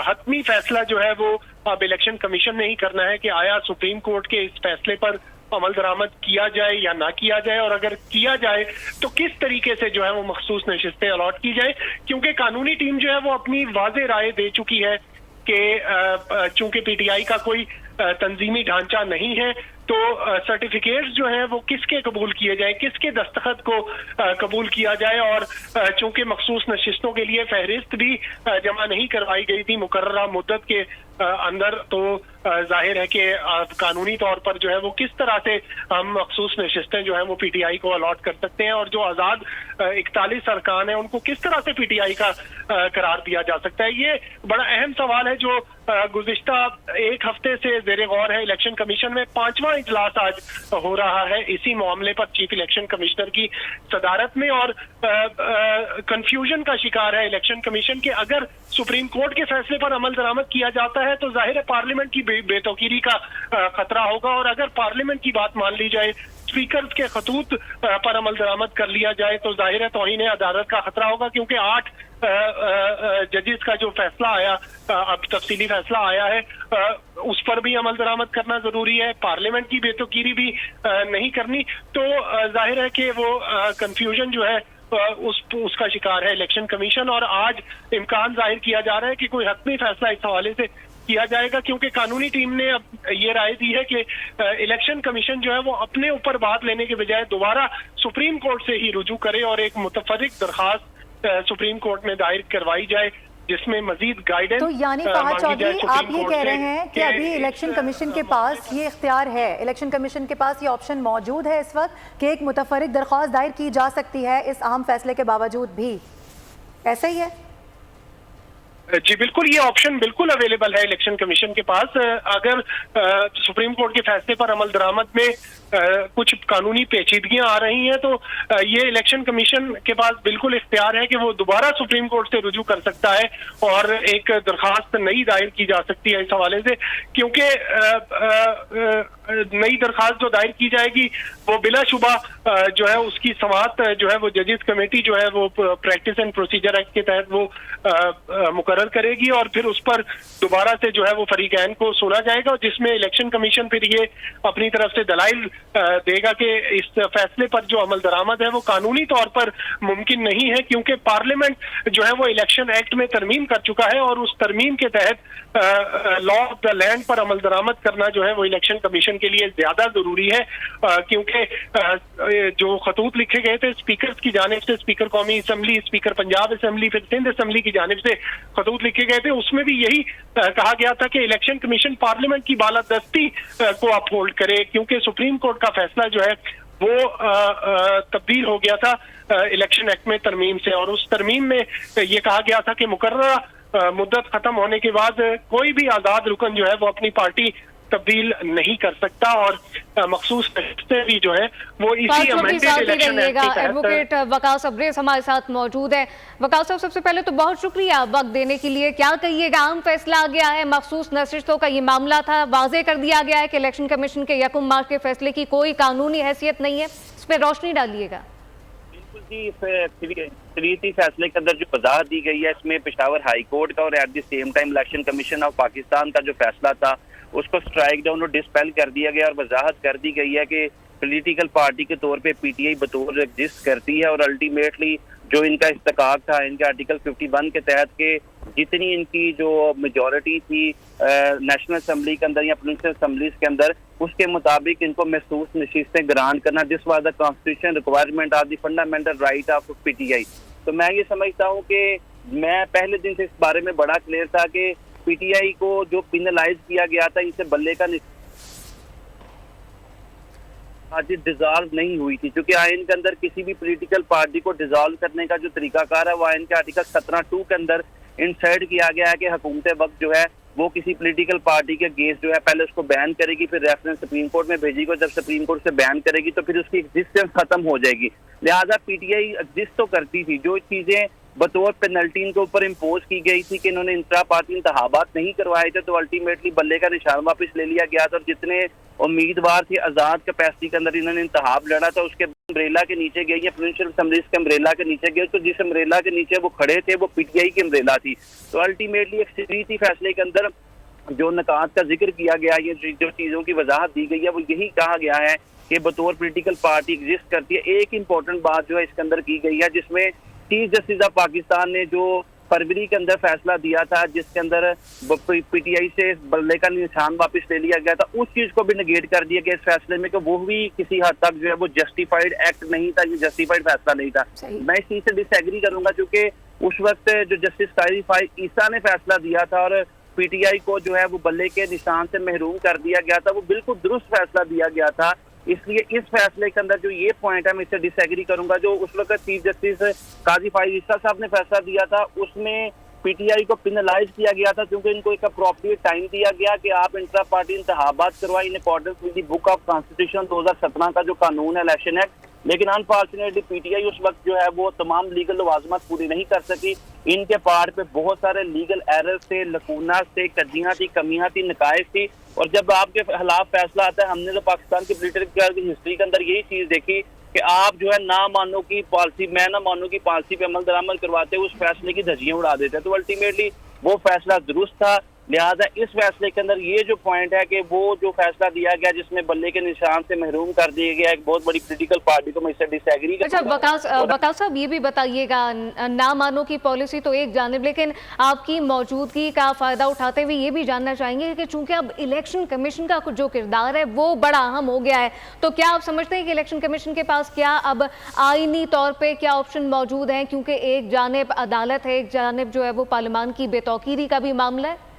हतमी फैसला जो है वो अब इलेक्शन कमीशन ने ही करना है कि आया सुप्रीम कोर्ट के इस फैसले पर अमल दरामद किया जाए या ना किया जाए, और अगर किया जाए तो किस तरीके से जो है वो मखसूस नशिस्तें अलॉट की जाए। क्योंकि कानूनी टीम जो है वो अपनी वाज़ेह राय दे चुकी है कि चूंकि पीटीआई का कोई तंजीमी ढांचा नहीं है तो सर्टिफिकेट्स जो हैं वो किसके कबूल किए जाए, किसके दस्तखत को कबूल किया जाए। और चूंकि मखसूस नशिस्तों के लिए फहरिस्त भी जमा नहीं करवाई गई थी मुकर्ररा मुद्दत के अंदर, तो जाहिर है कि कानूनी तौर पर जो है वो किस तरह से हम मखसूस नशिस्तें जो है वो पीटीआई को अलॉट कर सकते हैं, और जो आज़ाद 41 अरकान हैं उनको किस तरह से पीटीआई का करार दिया जा सकता है। ये बड़ा अहम सवाल है जो गुज़िश्ता एक हफ्ते से ज़ेरे गौर है। इलेक्शन कमीशन में 5वां इजलास आज हो रहा है इसी मामले पर चीफ इलेक्शन कमिश्नर की सदारत में, और कंफ्यूजन का शिकार है इलेक्शन कमीशन के। अगर सुप्रीम कोर्ट के फैसले पर अमल दरामद किया जाता है तो जाहिर है पार्लियामेंट की बेतौकीरी का खतरा होगा, और अगर पार्लियामेंट की बात मान ली जाए, स्पीकर के खतूत पर अमल दरामद कर लिया जाए, तो जाहिर है तौहीन अदालत का खतरा होगा, क्योंकि 8 जजेस का जो फैसला आया, अब तफसीली फैसला आया है, उस पर भी अमल दरामद करना जरूरी है, पार्लियामेंट की बेतौकीरी भी नहीं करनी। तो जाहिर है कि वो कंफ्यूजन जो है उसका शिकार है इलेक्शन कमीशन, और आज इम्कान जाहिर किया जा रहा है कि कोई हतमी फैसला इस हवाले से किया जाएगा, क्योंकि कानूनी टीम ने अब ये राय दी है कि इलेक्शन कमीशन जो है वो अपने ऊपर बात लेने के बजाय दोबारा सुप्रीम कोर्ट से ही रुजू करे और एक मुतफर्रिक दरखास्त सुप्रीम कोर्ट में दायर करवाई जाए जिसमें मजीद गाइडेंस। तो यानी फहद चौधरी, आप ये कह रहे हैं कि अभी इलेक्शन कमीशन के पास ये इख्तियार है, इलेक्शन कमीशन के पास ये ऑप्शन मौजूद है इस वक्त कि एक मुतफर्रिक दरख्वास्त दायर की जा सकती है इस अहम फैसले के बावजूद भी, ऐसा ही है? जी बिल्कुल, ये ऑप्शन बिल्कुल अवेलेबल है इलेक्शन कमीशन के पास। अगर सुप्रीम कोर्ट के फैसले पर अमल दरामद में कुछ कानूनी पेचीदगियां आ रही हैं, तो ये इलेक्शन कमीशन के पास बिल्कुल इख्तियार है कि वो दोबारा सुप्रीम कोर्ट से रुजू कर सकता है और एक दरखास्त नई दायर की जा सकती है इस हवाले से, क्योंकि नई दरखास्त जो दायर की जाएगी वो बिलाशुबा जो है उसकी समाअत जो है वो जजेस कमेटी जो है वो प्रैक्टिस एंड प्रोसीजर एक्ट के तहत वो मुकर्रर करेगी, और फिर उस पर दोबारा से जो है वो फरीकैन को सुना जाएगा, जिसमें इलेक्शन कमीशन फिर ये अपनी तरफ से दलाइल देगा कि इस फैसले पर जो अमल दरामद है वो कानूनी तौर पर मुमकिन नहीं है, क्योंकि पार्लियामेंट जो है वो इलेक्शन एक्ट में तरमीम कर चुका है, और उस तरमीम के तहत लॉ ऑफ द लैंड पर अमल दरामद करना जो है वो इलेक्शन कमीशन के लिए ज्यादा जरूरी है, क्योंकि जो खतूत लिखे गए थे स्पीकर की जानिब से, स्पीकर कौमी असम्बली, स्पीकर पंजाब असम्बली, फिर सिंध असम्बली की जानिब से खतूत लिखे गए थे, उसमें भी यही कहा गया था कि इलेक्शन कमीशन पार्लियामेंट की बालादस्ती को अपहोल्ड करे, क्योंकि सुप्रीम कोर्ट का फैसला जो है वो तब्दील हो गया था इलेक्शन एक्ट में तरमीम से, और उस तरमीम में ये कहा गया था कि मुकर्ररा मुद्दत खत्म होने के बाद कोई भी आजाद रुकन जो है वो अपनी पार्टी तब्दील नहीं कर सकता, और मखसूस भी जो है वो इसी अमेंडेड इलेक्शन एक्ट के तहत। एडवोकेट वकास अब्रेज हमारे साथ मौजूद है। वकास साहब, सबसे पहले तो बहुत शुक्रिया वक्त देने के लिए। क्या कहिएगा, अहम फैसला आ गया है, मखसूस नशिस्तों का ये मामला था, वाजे कर दिया गया है कि इलेक्शन कमीशन के 1 मार्च के फैसले की कोई कानूनी हैसियत नहीं है, इस पर रोशनी डालिएगा। बिल्कुल जी, तरीती फैसले के अंदर जो वजाहत दी गई है इसमें पेशावर हाई कोर्ट का और at the same time election commission of Pakistan का जो फैसला था उसको स्ट्राइक डाउन और डिस्पेल कर दिया गया, और वजाहत कर दी गई है कि पॉलिटिकल पार्टी के तौर पे पीटीआई बतौर एग्जिस्ट करती है, और अल्टीमेटली जो इनका इस्तकाक था इनके आर्टिकल 51 के तहत के जितनी इनकी जो मेजॉरिटी थी नेशनल असम्बली के अंदर या प्रोविंशियल असम्बलीज के अंदर, उसके मुताबिक इनको महसूस नशिस्तें ग्रांट करना, this was the constitution requirement of the fundamental right of PTI. तो मैं ये समझता हूँ कि मैं पहले दिन से इस बारे में बड़ा क्लियर था कि पीटीआई को जो पिनलाइज किया गया था इनसे बल्ले का आज डिसॉल्व नहीं हुई थी, क्योंकि आइन के अंदर किसी भी पॉलिटिकल पार्टी को डिसॉल्व करने का जो तरीकाकार है वो आइन के आर्टिकल 17(2) के अंदर इंसर्ट किया गया है कि हुकूमत वक्त जो है वो किसी पॉलिटिकल पार्टी के अगेंस्ट जो है पहले उसको बैन करेगी, फिर रेफरेंस सुप्रीम कोर्ट में भेजेगी, जब सुप्रीम कोर्ट से बैन करेगी तो फिर उसकी एग्जिस्टेंस खत्म हो जाएगी। लिहाजा पीटीआई एग्जिस्ट तो करती थी, जो चीजें बतौर पेनल्टी इनके ऊपर इम्पोज की गई थी कि इन्होंने इंट्रा पार्टी इंतखाबात नहीं करवाए थे, तो अल्टीमेटली बल्ले का निशान वापस ले लिया गया था, और जितने उम्मीदवार थे आजाद कैपेसिटी के अंदर इन्होंने इंतखाब लड़ा था उसके अम्ब्रेला के नीचे गए या प्रोविंशियल असम्बलीज के अम्ब्रेला के नीचे गए, तो जिस अम्ब्रेला के नीचे वो खड़े थे वो पीटीआई की अम्ब्रेला थी। तो अल्टीमेटली एक तरीती फैसले के अंदर जो नकात का जिक्र किया गया, ये जो चीजों की वजाहत दी गई है वो यही कहा गया है कि बतौर पॉलिटिकल पार्टी एग्जिस्ट करती है। एक इंपॉर्टेंट बात जो है इसके अंदर की गई है, जिसमें चीफ जस्टिस ऑफ पाकिस्तान ने जो फरवरी के अंदर फैसला दिया था, जिसके अंदर पीटीआई से बल्ले का निशान वापस ले लिया गया था, उस चीज को भी निगेट कर दिया गया इस फैसले में कि वो भी किसी हद तक जो है वो जस्टिफाइड एक्ट नहीं था, ये जस्टिफाइड फैसला नहीं था। मैं इस चीज से डिसएग्री करूंगा, क्योंकि उस वक्त जो जस्टिस काजी फाइज ईसा ने फैसला दिया था और पीटीआई को जो है वो बल्ले के निशान से महरूम कर दिया गया था, वो बिल्कुल दुरुस्त फैसला दिया गया था। इसलिए इस फैसले के अंदर जो ये पॉइंट है मैं इससे डिसएग्री करूंगा। जो उस वक्त चीफ जस्टिस काजी फाइज ईसा साहब ने फैसला दिया था उसमें पीटीआई को पिनलाइज किया गया था, क्योंकि इनको एक अप्रोप्रिएट टाइम दिया गया कि आप इंट्रा पार्टी इंतखाबात करवाएं in accordance with the book of constitution 2017 का जो कानून है इलेक्शन एक्ट। लेकिन अनफॉर्चुनेटली पीटीआई उस वक्त जो है वो तमाम लीगल लवाजमत पूरी नहीं कर सकी। इनके पार्ट पे बहुत सारे लीगल एरर्स थे, लकूनास थे, कजियां थी, कमियां थी, नकायज थी। और जब आपके खिलाफ फैसला आता है, हमने तो पाकिस्तान की पॉलिटिकल हिस्ट्री के अंदर यही चीज देखी कि आप जो है ना मानो की पॉलिसी, मैं ना मानो की पॉलिसी पे अमल दरामद करवाते उस फैसले की धज्जियां उड़ा देते। तो अल्टीमेटली वो फैसला दुरुस्त था। लिहाजा इस फैसले के अंदर ये जो पॉइंट है कि वो जो फैसला दिया गया जिसमें बल्ले के निशान से महरूम कर दिया गया एक बहुत बड़ी पॉलिटिकल पार्टी को, मैं इससे डिसएग्री करता हूं। अच्छा वकास साहब, ये भी बताइएगा, ना मानो की पॉलिसी तो एक जानिब, लेकिन आपकी मौजूदगी का फायदा उठाते हुए ये भी जानना चाहेंगे कि चूंकि अब इलेक्शन कमीशन का जो किरदार है वो बड़ा अहम हो गया है, तो क्या आप समझते हैं कि इलेक्शन कमीशन के पास क्या अब आईनी तौर पर क्या ऑप्शन मौजूद हैं, क्योंकि एक जानिब अदालत है, एक जानिब जो है वो पार्लियामान की बेतौकीरी का भी मामला है?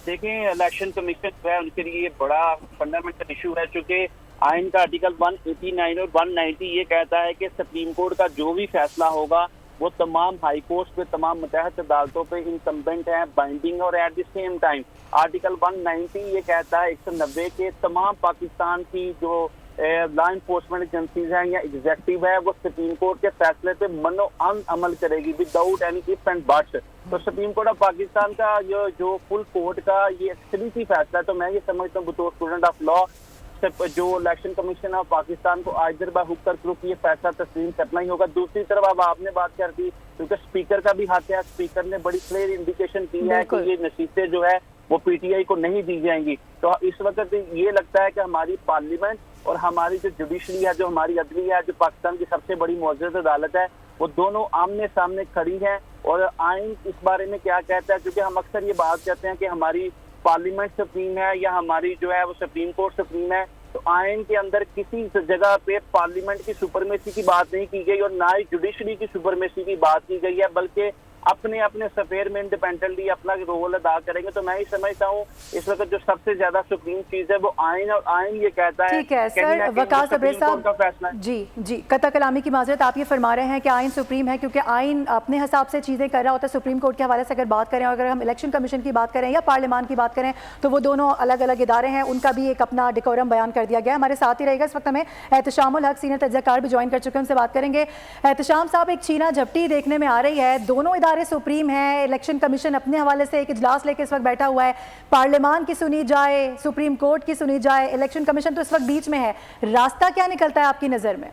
देखें, इलेक्शन कमीशन जो है उनके लिए बड़ा फंडामेंटल इशू है, चूंकि आइन का आर्टिकल 189 और 190 ये कहता है कि सुप्रीम कोर्ट का जो भी फैसला होगा वो तमाम हाई कोर्ट पे, तमाम मुतहद अदालतों पे इनकम्बेंट है, बाइंडिंग। और at the same time article 190 ये कहता है 190 के तमाम पाकिस्तान की जो लॉ इन्फोर्समेंट एजेंसीज हैं या एग्जेक्टिव है वो सुप्रीम कोर्ट के फैसले पे मनो अमल करेगी without any if and buts. तो सुप्रीम कोर्ट ऑफ पाकिस्तान का जो फुल कोर्ट का ये एक्सक्लूसिव फैसला है। तो मैं ये समझता हूँ बतौर स्टूडेंट ऑफ लॉ जो इलेक्शन कमीशन ऑफ पाकिस्तान को आइदर बाय हुक और क्रुक ये फैसला तस्लीम करना ही होगा। दूसरी तरफ अब आपने बात कर दी, क्योंकि स्पीकर का भी हाथ है, स्पीकर ने बड़ी क्लियर इंडिकेशन दी है कि ये नसीहतें जो है वो पीटीआई को नहीं दी जाएंगी। तो इस वक्त ये लगता है कि हमारी पार्लियामेंट और हमारी जो जुडिशरी है, जो हमारी अदली है, जो पाकिस्तान की सबसे बड़ी मुअज़्ज़ज़ अदालत है, वो दोनों आमने सामने खड़ी हैं। और आइन इस बारे में क्या कहता है, क्योंकि हम अक्सर ये बात कहते हैं कि हमारी पार्लियामेंट सुप्रीम है या हमारी जो है वो सुप्रीम कोर्ट सुप्रीम है, तो आइन के अंदर किसी जगह पे पार्लियामेंट की सुपरमेसी की बात नहीं की गई और ना ही जुडिशरी की सुपरमेसी की बात की गई है, बल्कि अपने अपने सफेयर में इंडिपेंडेंटली अपना रोल अदा करेंगे। तो मैं ही समझता हूँ इस वक्त जो सबसे ज्यादा सुप्रीम चीज है वो आइन, और आइन ये कहता है। ठीक है सर, वकास अब्रेज साहब जी कता कलामी की माजरत, आप ये फरमा रहे हैं कि आइन सुप्रीम है, क्योंकि आइन अपने हिसाब से चीजें कर रहा होता है। सुप्रीम कोर्ट के हवाले से अगर बात करें, अगर हम इलेक्शन कमीशन की बात करें या पार्लियामान की बात करें, तो वो दोनों अलग अलग इदारे हैं, उनका भी एक अपना डिकोरम बयान कर दिया गया। हमारे साथ ही रहेगा इस वक्त हमें एहतशामुल हक सीनियर तज्ज़ियाकार भी ज्वाइन कर चुके हैं, उनसे बात करेंगे। एहतशाम साहब, एक छीना झपटी देखने में आ रही है, दोनों इदारे सुप्रीम हैं, इलेक्शन कमीशन अपने हवाले से एक इजलास लेके इस वक्त बैठा हुआ है, पार्लियामान की सुनी जाए, सुप्रीम कोर्ट की सुनी जाए, इलेक्शन कमीशन तो इस वक्त बीच में है। रास्ता क्या निकलता है आपकी नजर में?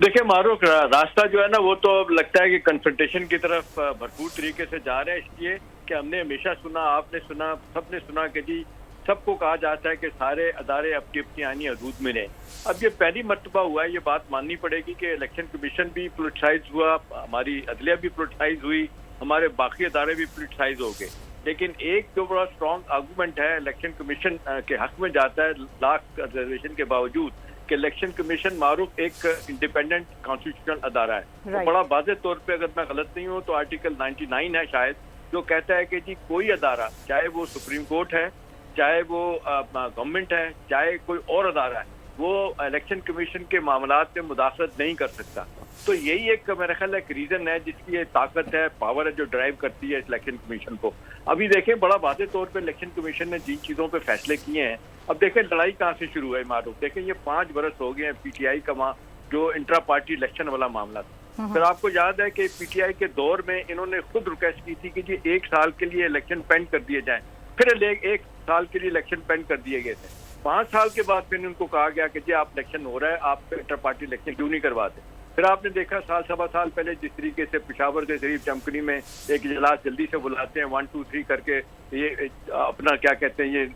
देखिए मारूफ, रास्ता जो है ना वो तो लगता है कि कन्फ्रंटेशन की तरफ भरपूर तरीके से जा रहे हैं, इसलिए कि हमने हमेशा सुना, आपने सुना, सबने सुना कि जी सबको कहा जाता है कि सारे अदारे अपनी अपनी आईनी हदूद में रहें। अब ये पहली मर्तबा हुआ है, ये बात माननी पड़ेगी कि इलेक्शन कमीशन भी पोलिटिसाइज हुआ, हमारी अदलिया भी पोलिटिसाइज हुई, हमारे बाकी अदारे भी पोलिटिसाइज हो गए। लेकिन एक जो बड़ा स्ट्रॉन्ग आर्गूमेंट है इलेक्शन कमीशन के हक में जाता है लाख रिजर्वेशन के बावजूद कि इलेक्शन कमीशन मारूफ एक इंडिपेंडेंट कॉन्स्टिट्यूशनल अदारा है। तो बड़ा वाज़ेह तौर पे अगर मैं गलत नहीं हूँ तो आर्टिकल 99 है शायद, जो कहता है कि जी कोई अदारा, चाहे वो सुप्रीम कोर्ट है, चाहे वो गवर्नमेंट है, चाहे कोई और अदारा है, वो इलेक्शन कमीशन के मामलात में मुदाखलत नहीं कर सकता। तो यही एक मेरा ख्याल एक रीजन है जिसकी ये ताकत है, पावर है जो ड्राइव करती है इलेक्शन कमीशन को। अभी देखें बड़ा वाज़ेह तौर पे इलेक्शन कमीशन ने जिन चीज़ों पे फैसले किए हैं, अब देखें लड़ाई कहाँ से शुरू है मारूफ। देखें ये 5 बरस हो गए हैं पीटीआई का वहाँ जो इंट्रा पार्टी इलेक्शन वाला मामला था। फिर आपको याद है कि पीटीआई के दौर में इन्होंने खुद रिक्वेस्ट की थी कि जी 1 साल के लिए इलेक्शन पेंड कर दिए जाए, फिर 1 साल के लिए इलेक्शन पेंड कर दिए गए थे। 5 साल के बाद फिर उनको कहा गया कि जी आप इलेक्शन हो रहा है, आप इंटर पार्टी इलेक्शन क्यों नहीं करवाते। फिर आपने देखा साल सवा साल पहले जिस तरीके से पेशावर के शरीफ चमकनी में एक इजलास जल्दी से बुलाते हैं, 1 2 3 करके ये अपना क्या कहते हैं ये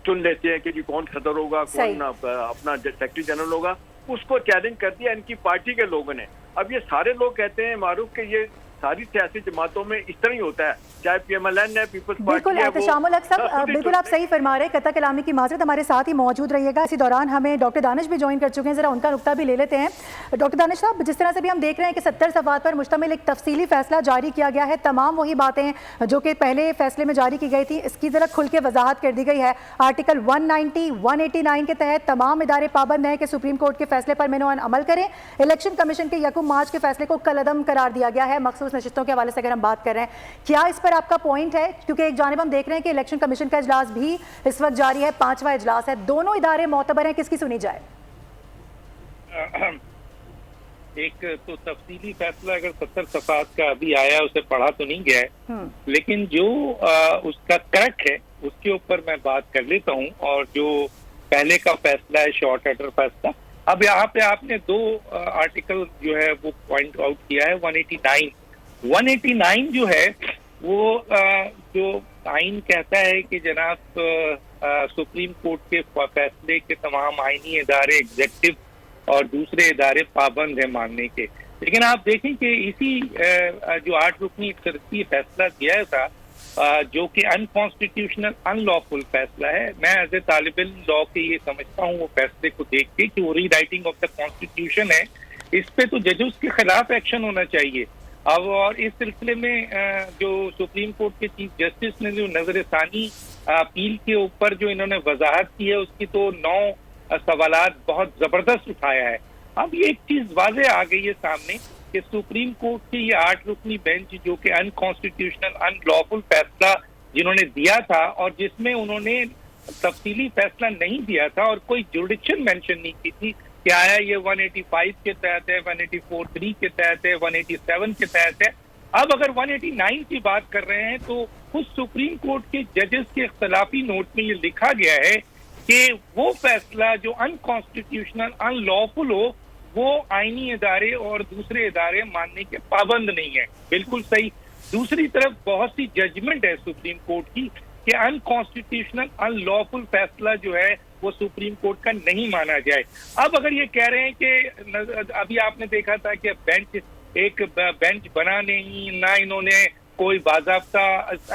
चुन लेते हैं कि जी कौन सदर होगा, कौन अपना सेक्रेटरी जनरल होगा, उसको चैलेंज कर दिया इनकी पार्टी के लोगों ने। अब ये सारे लोग कहते हैं मारूफ कि ये सारी सियासी जमातों में इस तरह ही होता है, चाहे PMLN है, पीपल्स बिल्कुल पार्टी है, एहतशामुल हक साहब, बिल्कुल आप सही फरमा रहे हैं। कत्ता कलामी की माजरत, हमारे साथ ही मौजूद रहिएगा। इसी दौरान हमें डॉक्टर दानिश भी ज्वाइन कर चुके हैं, जरा उनका नुक्ता भी ले लेते हैं। डॉक्टर दानिश साहब, जिस तरह से भी हम देख रहे हैं कि 70 सफ़हात पर मुश्तमिल एक तफसीली फैसला जारी किया गया है, तमाम वही बातें जो कि पहले फैसले में जारी की गई थी, इसकी जरा खुल के वजाहत कर दी गई है। आर्टिकल 190, 189 के तहत तमाम इदारे पाबंद हैं कि सुप्रीम कोर्ट के फैसले पर मेनोन अमल करें। इलेक्शन कमीशन के 1 मार्च के फैसले को कलअदम करार दिया गया है। मखसूस नशिस्तों के हवाले से अगर हम बात कर रहे हैं, क्या इस पर आपका पॉइंट है? क्योंकि एक जानिब हम देख रहे हैं कि इलेक्शन कमीशन का इजलास भी इस वक्त जारी है, 5वां इजलास है, दोनों इदारे मोतबर हैं, किसकी सुनी जाए? एक तो तफसीली फैसला अगर 70 सफ़हात का अभी आया, उसे पढ़ा तो नहीं गया है, लेकिन जो उसका करेक्ट है उसके ऊपर मैं बात कर लेता हूँ। और जो पहले का फैसला है, शॉर्ट ऑर्डर फैसला, अब यहाँ पे आपने 2 आर्टिकल जो है वो पॉइंट आउट किया है। 189 जो है वो जो आइन कहता है कि जनाब सुप्रीम कोर्ट के फैसले के तमाम आईनी इदारे, एग्जेक्टिव और दूसरे इदारे पाबंद है मानने के। लेकिन आप देखें कि इसी जो 8 रुकनी तरक्की फैसला दिया था, जो कि अनकॉन्स्टिट्यूशनल अनलॉफुल फैसला है, मैं एज ए तालिब इल्म लॉ के ये समझता हूँ वो फैसले को देख के कि वो रीराइटिंग ऑफ द कॉन्स्टिट्यूशन है, इस पे तो जजेस के खिलाफ एक्शन होना चाहिए। अब और इस सिलसिले में जो सुप्रीम कोर्ट के चीफ जस्टिस ने जो नजरसानी अपील के ऊपर जो इन्होंने वजाहत की है, उसकी तो 9 सवालात बहुत जबरदस्त उठाया है। अब ये एक चीज वाजे आ गई है सामने कि सुप्रीम कोर्ट के ये 8 रुकनी बेंच जो कि अनकॉन्स्टिट्यूशनल अनलॉफुल फैसला जिन्होंने दिया था, और जिसमें उन्होंने तफसीली फैसला नहीं दिया था और कोई जुरिडिक्शन मेंशन नहीं की थी कि आया ये 185 के तहत है, 184(3) के तहत है, 187 के तहत है। अब अगर 189 की बात कर रहे हैं तो खुद सुप्रीम कोर्ट के जजेस के इख्तलाफी नोट में ये लिखा गया है कि वो फैसला जो अनकॉन्स्टिट्यूशनल अनलॉफुल हो वो आईनी इदारे और दूसरे इदारे मानने के पाबंद नहीं है। बिल्कुल सही। दूसरी तरफ बहुत सी जजमेंट है सुप्रीम कोर्ट की कि अनकॉन्स्टिट्यूशनल अनलॉफुल फैसला जो है वो सुप्रीम कोर्ट का नहीं माना जाए। अब अगर ये कह रहे हैं कि अभी आपने देखा था कि एक बेंच बना नहीं, ना इन्होंने कोई बाज़ाब्ता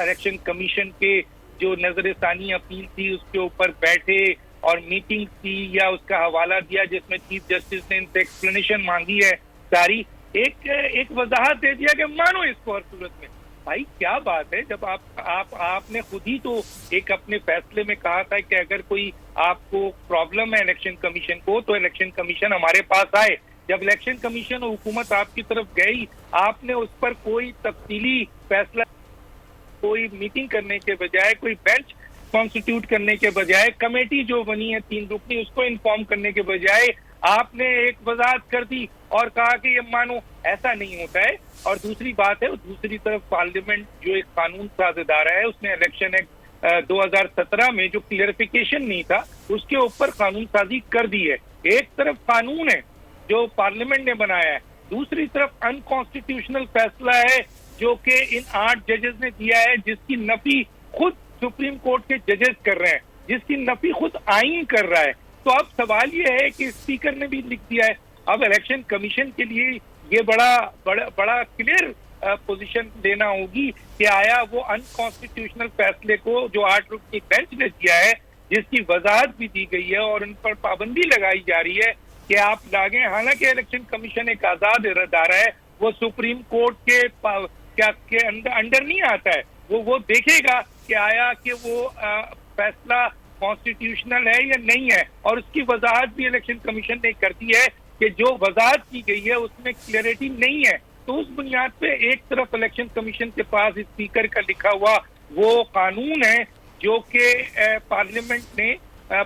इलेक्शन कमीशन के जो नजरसानी अपील थी उसके ऊपर बैठे और मीटिंग की या उसका हवाला दिया जिसमें चीफ जस्टिस ने इनसे एक्सप्लेनेशन मांगी है सारी, एक वजाहत दे दिया कि मानो इसको हर सूरत में। भाई क्या बात है, जब आपने खुद ही तो एक अपने फैसले में कहा था कि अगर कोई आपको प्रॉब्लम है इलेक्शन कमीशन को तो इलेक्शन कमीशन हमारे पास आए। जब इलेक्शन कमीशन और हुकूमत आपकी तरफ गई, आपने उस पर कोई तफसीली फैसला, कोई मीटिंग करने के बजाय, कोई बेंच कॉन्स्टिट्यूट करने के बजाय, कमेटी जो बनी है 3 रुकनी उसको इन्फॉर्म करने के बजाय आपने एक वजाहत कर दी और कहा कि ये मानो ऐसा नहीं होता है। और दूसरी बात है, दूसरी तरफ पार्लियामेंट जो एक कानून साज इदारा है उसने इलेक्शन एक्ट 2017 में जो क्लियरिफिकेशन नहीं था उसके ऊपर कानून साजी कर दी है। एक तरफ कानून है जो पार्लियामेंट ने बनाया है, दूसरी तरफ अनकॉन्स्टिट्यूशनल फैसला है जो कि इन 8 जजेस ने दिया है, जिसकी नफी खुद सुप्रीम कोर्ट के जजेस कर रहे हैं, जिसकी नफी खुद आइन कर रहा है। तो अब सवाल ये है कि स्पीकर ने भी लिख दिया है, अब इलेक्शन कमीशन के लिए ये बड़ा क्लियर पोजीशन लेना होगी कि आया वो अनकॉन्स्टिट्यूशनल फैसले को जो 8 रुकनी बेंच ने दिया है, जिसकी वजाहत भी दी गई है और उन पर पाबंदी लगाई जा रही है कि आप लागे। हालांकि इलेक्शन कमीशन एक आजाद इदारा है, वो सुप्रीम कोर्ट के अंडर नहीं आता है। वो देखेगा कि आया कि वो फैसला कॉन्स्टिट्यूशनल है या नहीं है, और उसकी वजाहत भी इलेक्शन कमीशन ने कर दी है कि जो वजाहत की गई है उसमें क्लियरिटी नहीं है। तो उस बुनियाद पे एक तरफ इलेक्शन कमीशन के पास स्पीकर का लिखा हुआ वो कानून है जो कि पार्लियामेंट ने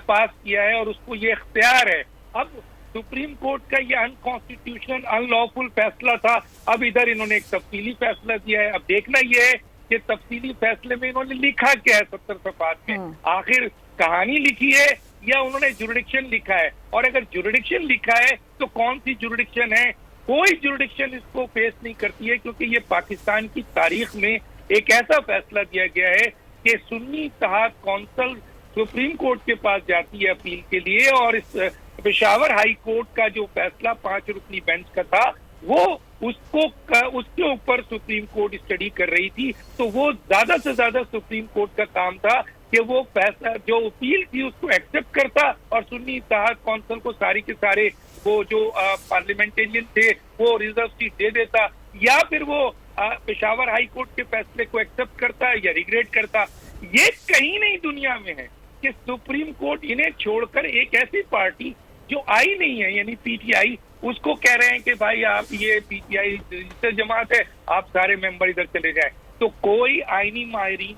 पास किया है और उसको ये इख्तियार है। अब सुप्रीम कोर्ट का ये अनकॉन्स्टिट्यूशनल अनलॉफुल फैसला था, अब इधर इन्होंने एक तफसीली फैसला दिया है। अब देखना ये है कि तफसीली फैसले में इन्होंने लिखा क्या है 70 सफ़हात में, आखिर कहानी लिखी है या उन्होंने जुरिडिक्शन लिखा है। और अगर जुरिडिक्शन लिखा है तो कौन सी जुरिडिक्शन है? कोई जुरिडिक्शन इसको फेस नहीं करती है, क्योंकि ये पाकिस्तान की तारीख में एक ऐसा फैसला दिया गया है कि सुन्नी इत्तेहाद कौंसिल सुप्रीम कोर्ट के पास जाती है अपील के लिए, और इस पेशावर हाई कोर्ट का जो फैसला 5 रुकनी बेंच का था वो उसके ऊपर सुप्रीम कोर्ट स्टडी कर रही थी। तो वो ज्यादा से ज्यादा सुप्रीम कोर्ट का काम था कि वो फैसला जो अपील थी उसको एक्सेप्ट करता और सुन्नी इत्तेहाद कौंसिल को सारी के सारे वो जो पार्लियामेंटेरियन थे वो रिजर्व सीट दे देता, या फिर वो पेशावर हाई कोर्ट के फैसले को एक्सेप्ट करता या रिग्रेट करता। ये कहीं नहीं दुनिया में है कि सुप्रीम कोर्ट इन्हें छोड़कर एक ऐसी पार्टी जो आई नहीं है यानी पीटीआई, उसको कह रहे हैं कि भाई आप ये पीटीआई से जमात है, आप सारे मेंबर इधर चले जाएं। तो कोई आईनी माहिरीन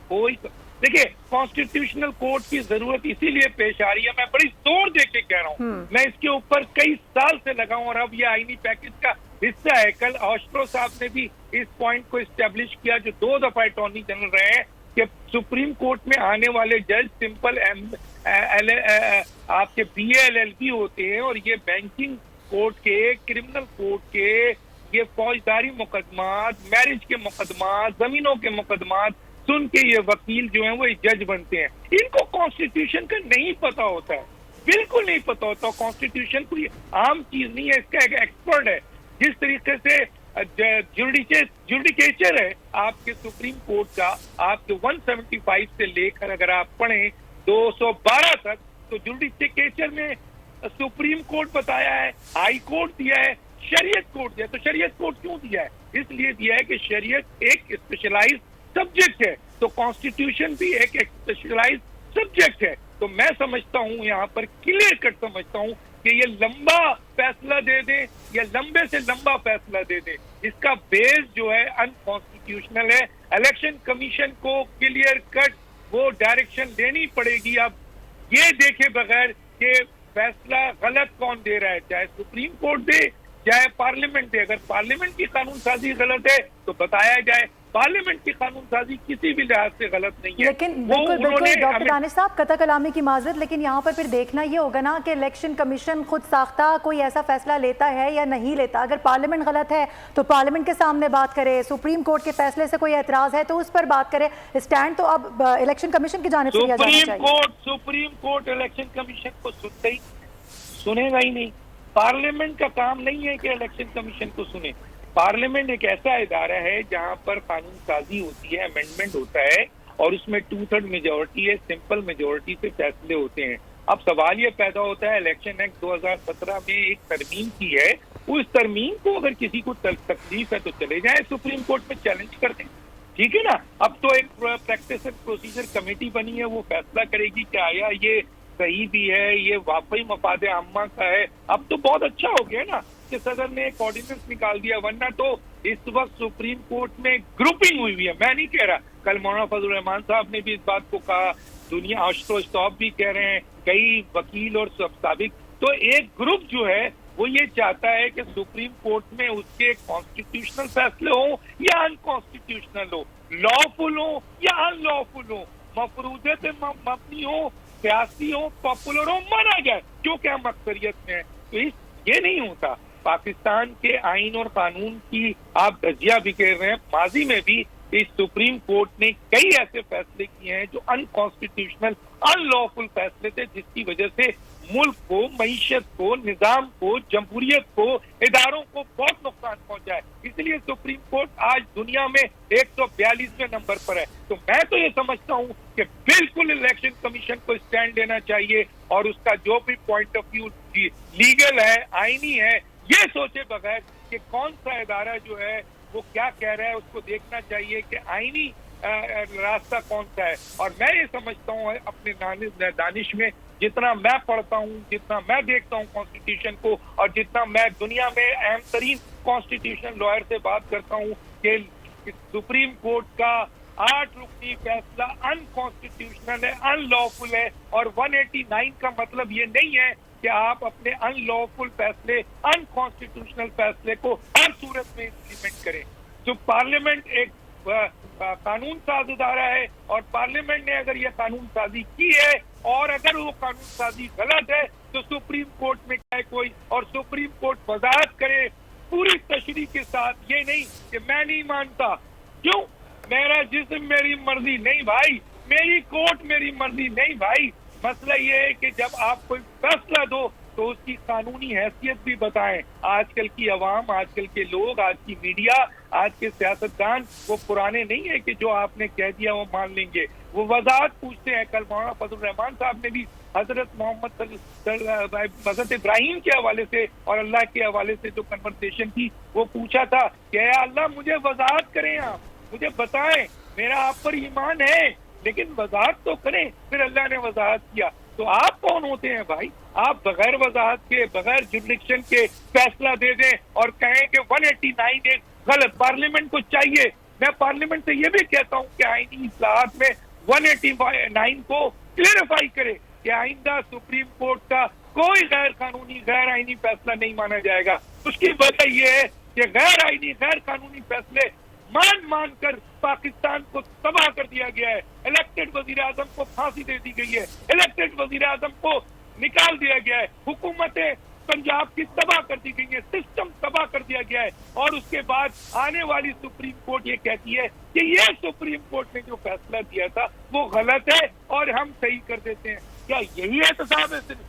कोई देखिए कॉन्स्टिट्यूशनल कोर्ट की जरूरत इसीलिए पेश आ रही है, मैं बड़ी जोर दे के कह रहा हूँ, मैं इसके ऊपर कई साल से लगा हूँ और अब ये आईनी पैकेज का हिस्सा है। कल ऑस्ट्रो साहब ने भी इस पॉइंट को इस्टेब्लिश किया जो 2 दफा अटॉर्नी जनरल रहे हैं कि सुप्रीम कोर्ट में आने वाले जज सिंपल आपके BA-LLB होते हैं और ये बैंकिंग कोर्ट के, क्रिमिनल कोर्ट के, ये फौजदारी मुकदमात, मैरिज के मुकदमात, जमीनों के मुकदमात सुन के ये वकील जो हैं वो जज बनते हैं। इनको कॉन्स्टिट्यूशन का नहीं पता होता है, बिल्कुल नहीं पता होता। कॉन्स्टिट्यूशन कोई आम चीज नहीं है, इसका एक एक्सपर्ट है। जिस तरीके से जुडिकेचर है आपके सुप्रीम कोर्ट का, आपके 175 से लेकर अगर आप पढ़ें 212 तक, तो जुडिकेचर में सुप्रीम कोर्ट बताया है, हाई कोर्ट दिया है, शरीयत कोर्ट दिया। तो शरीयत कोर्ट क्यों दिया है? इसलिए दिया है कि शरीयत एक स्पेशलाइज्ड सब्जेक्ट है, तो कॉन्स्टिट्यूशन भी एक स्पेशलाइज्ड सब्जेक्ट है। तो मैं समझता हूँ यहाँ पर क्लियर कट समझता हूँ कि ये लंबा फैसला दे दे या लंबे से लंबा फैसला दे दे, इसका बेस जो है अनकॉन्स्टिट्यूशनल है। इलेक्शन कमीशन को क्लियर कट वो डायरेक्शन देनी पड़ेगी। अब ये देखे बगैर कि फैसला गलत कौन दे रहा है, चाहे सुप्रीम कोर्ट दे चाहे पार्लियामेंट दे। अगर पार्लियामेंट की कानून साजी गलत है तो बताया जाए, पार्लियामेंट की कानून साजी किसी भी लिहाज से गलत नहीं है। लेकिन बिल्कुल डॉक्टर दानिश साहब, कतई कलामी की माजरत, लेकिन यहाँ पर फिर देखना ये होगा ना कि इलेक्शन कमीशन खुद साख्ता कोई ऐसा फैसला लेता है या नहीं लेता। अगर पार्लियामेंट गलत है तो पार्लियामेंट के सामने बात करे, सुप्रीम कोर्ट के फैसले से कोई एतराज है तो उस पर बात करे। स्टैंड तो अब इलेक्शन कमीशन की जानिब से लिया जाना चाहिए। सुप्रीम कोर्ट इलेक्शन कमीशन को सुनेगा ही नहीं। पार्लियामेंट का काम नहीं है कि इलेक्शन कमीशन को सुने। पार्लियामेंट एक ऐसा इदारा है जहां पर कानून साजी होती है, अमेंडमेंट होता है और उसमें 2/3 मेजोरिटी है, सिंपल मेजोरिटी से फैसले होते हैं। अब सवाल ये पैदा होता है, इलेक्शन एक्ट 2017 में एक तरमीम की है, उस तरमीम को अगर किसी को तकलीफ है तो चले जाए सुप्रीम कोर्ट में चैलेंज कर दें, ठीक है ना। अब तो एक प्रैक्टिस एंड प्रोसीजर कमेटी बनी है, वो फैसला करेगी कि आया ये सही भी है, ये वाकई मफादे आम्मा का है। अब तो बहुत अच्छा हो गया ना कि सदर ने एक ऑर्डिनेंस निकाल दिया, वरना तो इस वक्त सुप्रीम कोर्ट में ग्रुपिंग हुई हुई है। मैं नहीं कह रहा, कल मौलाना फजल रहमान साहब ने भी इस बात को कहा, दुनिया ऑस्ट्रो स्टॉप भी कह रहे हैं, कई वकील और साबिक। तो एक ग्रुप जो है वो ये चाहता है कि सुप्रीम कोर्ट में उसके कॉन्स्टिट्यूशनल फैसले हो या अनकॉन्स्टिट्यूशनल हो, लॉफुल हो या अनलॉफुल हो, मफरूजे पे मबनी हो, सियासी हो, पॉपुलर हो, माना जाए, जो क्या अक्सरियत में है। तो ये नहीं होता। पाकिस्तान के आइन और कानून की आप धज्जियां भी कह रहे हैं, माजी में भी इस सुप्रीम कोर्ट ने कई ऐसे फैसले किए हैं जो अनकॉन्स्टिट्यूशनल अनलॉफुल फैसले थे, जिसकी वजह से मुल्क को, मईशत को, निजाम को, जमहूरियत को, इदारों को बहुत नुकसान पहुंचा है। इसलिए सुप्रीम कोर्ट आज दुनिया में 142वें नंबर पर है। तो मैं तो ये समझता हूँ कि बिल्कुल इलेक्शन कमीशन को स्टैंड लेना चाहिए और उसका जो भी पॉइंट ऑफ व्यू लीगल है, आईनी है, ये सोचे बगैर कि कौन सा इदारा जो है वो क्या कह रहा है, उसको देखना चाहिए कि आईनी रास्ता कौन सा है। और मैं ये समझता हूँ अपने दानिश में, जितना मैं पढ़ता हूँ, जितना मैं देखता हूँ कॉन्स्टिट्यूशन को, और जितना मैं दुनिया में अहम तरीन कॉन्स्टिट्यूशन लॉयर से बात करता हूँ, कि सुप्रीम कोर्ट का 8 रुकनी फैसला अनकॉन्स्टिट्यूशनल है, अनलॉफुल है। और 189 का मतलब ये नहीं है कि आप अपने अनलॉफुल फैसले, अनकॉन्स्टिट्यूशनल फैसले को हर सूरत में इम्प्लीमेंट करें। जो पार्लियामेंट एक कानून साज इदारा है और पार्लियामेंट ने अगर ये कानून साजी की है और अगर वो कानून साजी गलत है तो सुप्रीम कोर्ट में क्या है कोई, और सुप्रीम कोर्ट वजाहत करे पूरी तशरीह के साथ, ये नहीं कि मैं नहीं मानता, क्यों, मेरा जिस्म मेरी मर्जी, नहीं भाई, मेरी कोर्ट मेरी मर्जी, नहीं भाई। मसला ये है कि जब आप कोई फैसला दो तो उसकी कानूनी हैसियत भी बताएं। आजकल की अवाम, आजकल के लोग, आज की मीडिया, आज के सियासतदान वो पुराने नहीं है कि जो आपने कह दिया वो मान लेंगे, वो वजाहत पूछते हैं। कल मौलाना फजल रहमान साहब ने भी हजरत इब्राहिम के हवाले से और अल्लाह के हवाले से जो कन्वर्सेशन थी वो पूछा था कि या अल्लाह मुझे वजाहत करें, आप मुझे बताएं, मेरा आप पर ईमान है लेकिन वजाहत तो करें। फिर अल्लाह ने वजाहत किया। तो आप कौन होते हैं भाई? आप बगैर वजाहत के, बगैर जुरिडिक्शन के फैसला दे दें और कहें कि 189 एक गलत। पार्लियामेंट को चाहिए, मैं पार्लियामेंट से ये भी कहता हूँ कि आईनी इस्लाहात में 189 को क्लियरिफाई करे कि आइंदा सुप्रीम कोर्ट का कोई गैर कानूनी, गैर आईनी फैसला नहीं माना जाएगा। उसकी वजह यह है कि गैर आईनी, गैर कानूनी फैसले मान कर पाकिस्तान को तबाह कर दिया गया है। इलेक्टेड वजीर आजम को फांसी दे दी गई है, इलेक्टेड वजीर आजम को निकाल दिया गया है, हुकूमतें पंजाब की तबाह कर दी गई है, सिस्टम तबाह कर दिया गया है। और उसके बाद आने वाली सुप्रीम कोर्ट ये कहती है कि ये सुप्रीम कोर्ट ने जो फैसला दिया था वो गलत है और हम सही कर देते हैं। क्या यही एहतसाब है सिर्फ?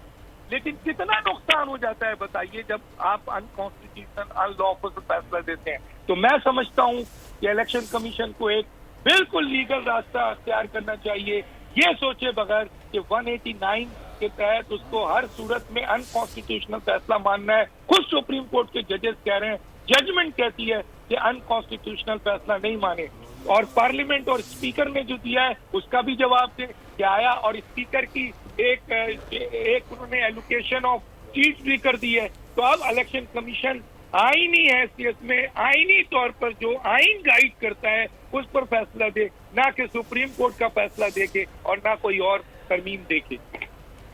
लेकिन कितना नुकसान हो जाता है बताइए जब आप अनकॉन्स्टिट्यूशनल, अनलॉफुल फैसला देते हैं। तो मैं समझता हूँ कि इलेक्शन कमीशन को एक बिल्कुल लीगल रास्ता अख्तियार करना चाहिए, ये सोचे बगैर कि 189 के तहत उसको हर सूरत में अनकॉन्स्टिट्यूशनल फैसला मानना है। खुद सुप्रीम कोर्ट के जजेस कह रहे हैं, जजमेंट कहती है कि अनकॉन्स्टिट्यूशनल फैसला नहीं माने। और पार्लियामेंट और स्पीकर ने जो दिया है उसका भी जवाब दे कि आया, और स्पीकर की एक उन्होंने एलोकेशन ऑफ सीट्स भी कर दी है। तो अब इलेक्शन कमीशन आईनी हैसियत में, आईनी तौर पर जो आईन गाइड करता है उस पर फैसला दे, ना कि सुप्रीम कोर्ट का फैसला देके और ना कोई और तरमीम देके।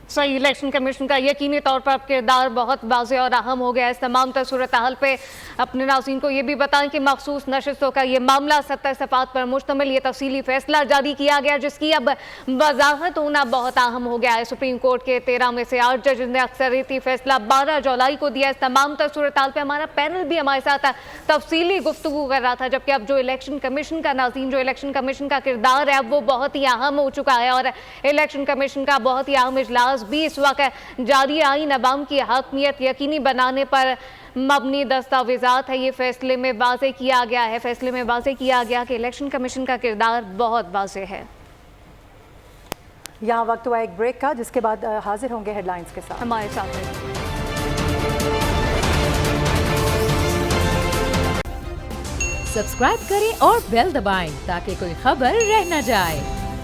सही, इलेक्शन कमीशन का यकीनी तौर पर किरदार बहुत वाज़ेह और अहम हो गया है। इस तमाम सूरत हाल पे अपने नाज़रीन को ये भी बताएं कि मखसूस नशिस्तों का ये मामला 70 सफ़ात पर मुश्तमिल ये तफसीली फैसला जारी किया गया, जिसकी अब वजाहत होना बहुत अहम हो गया है। सुप्रीम कोर्ट के 13 में से 8 जज ने अक्सरियती फैसला 12 जुलाई को दिया। इस तमाम सूरत हाल पर हमारा पैनल भी हमारे साथ तफसीली गुफ्तगू कर रहा था, जबकि अब जो इलेक्शन कमीशन का नाज़रीन, जो इलेक्शन कमीशन का किरदार है अब वो बहुत ही अहम हो चुका है। और इलेक्शन कमीशन का बहुत ही अहम इजलास भी इस वक्त जारी आईन अवाम की हकमियत यकीनी बनाने पर मबनी दस्तावेजात है, ये फैसले में वाज़ेह किया गया है। फैसले में वाज़ेह किया गया कि इलेक्शन कमीशन का किरदार बहुत वाज़ेह है। यहाँ वक्त हुआ एक ब्रेक का, जिसके बाद हाजिर होंगे हेडलाइंस के साथ। हमारे साथ सब्सक्राइब करें और बेल दबाएं ताकि कोई खबर रह न जाए।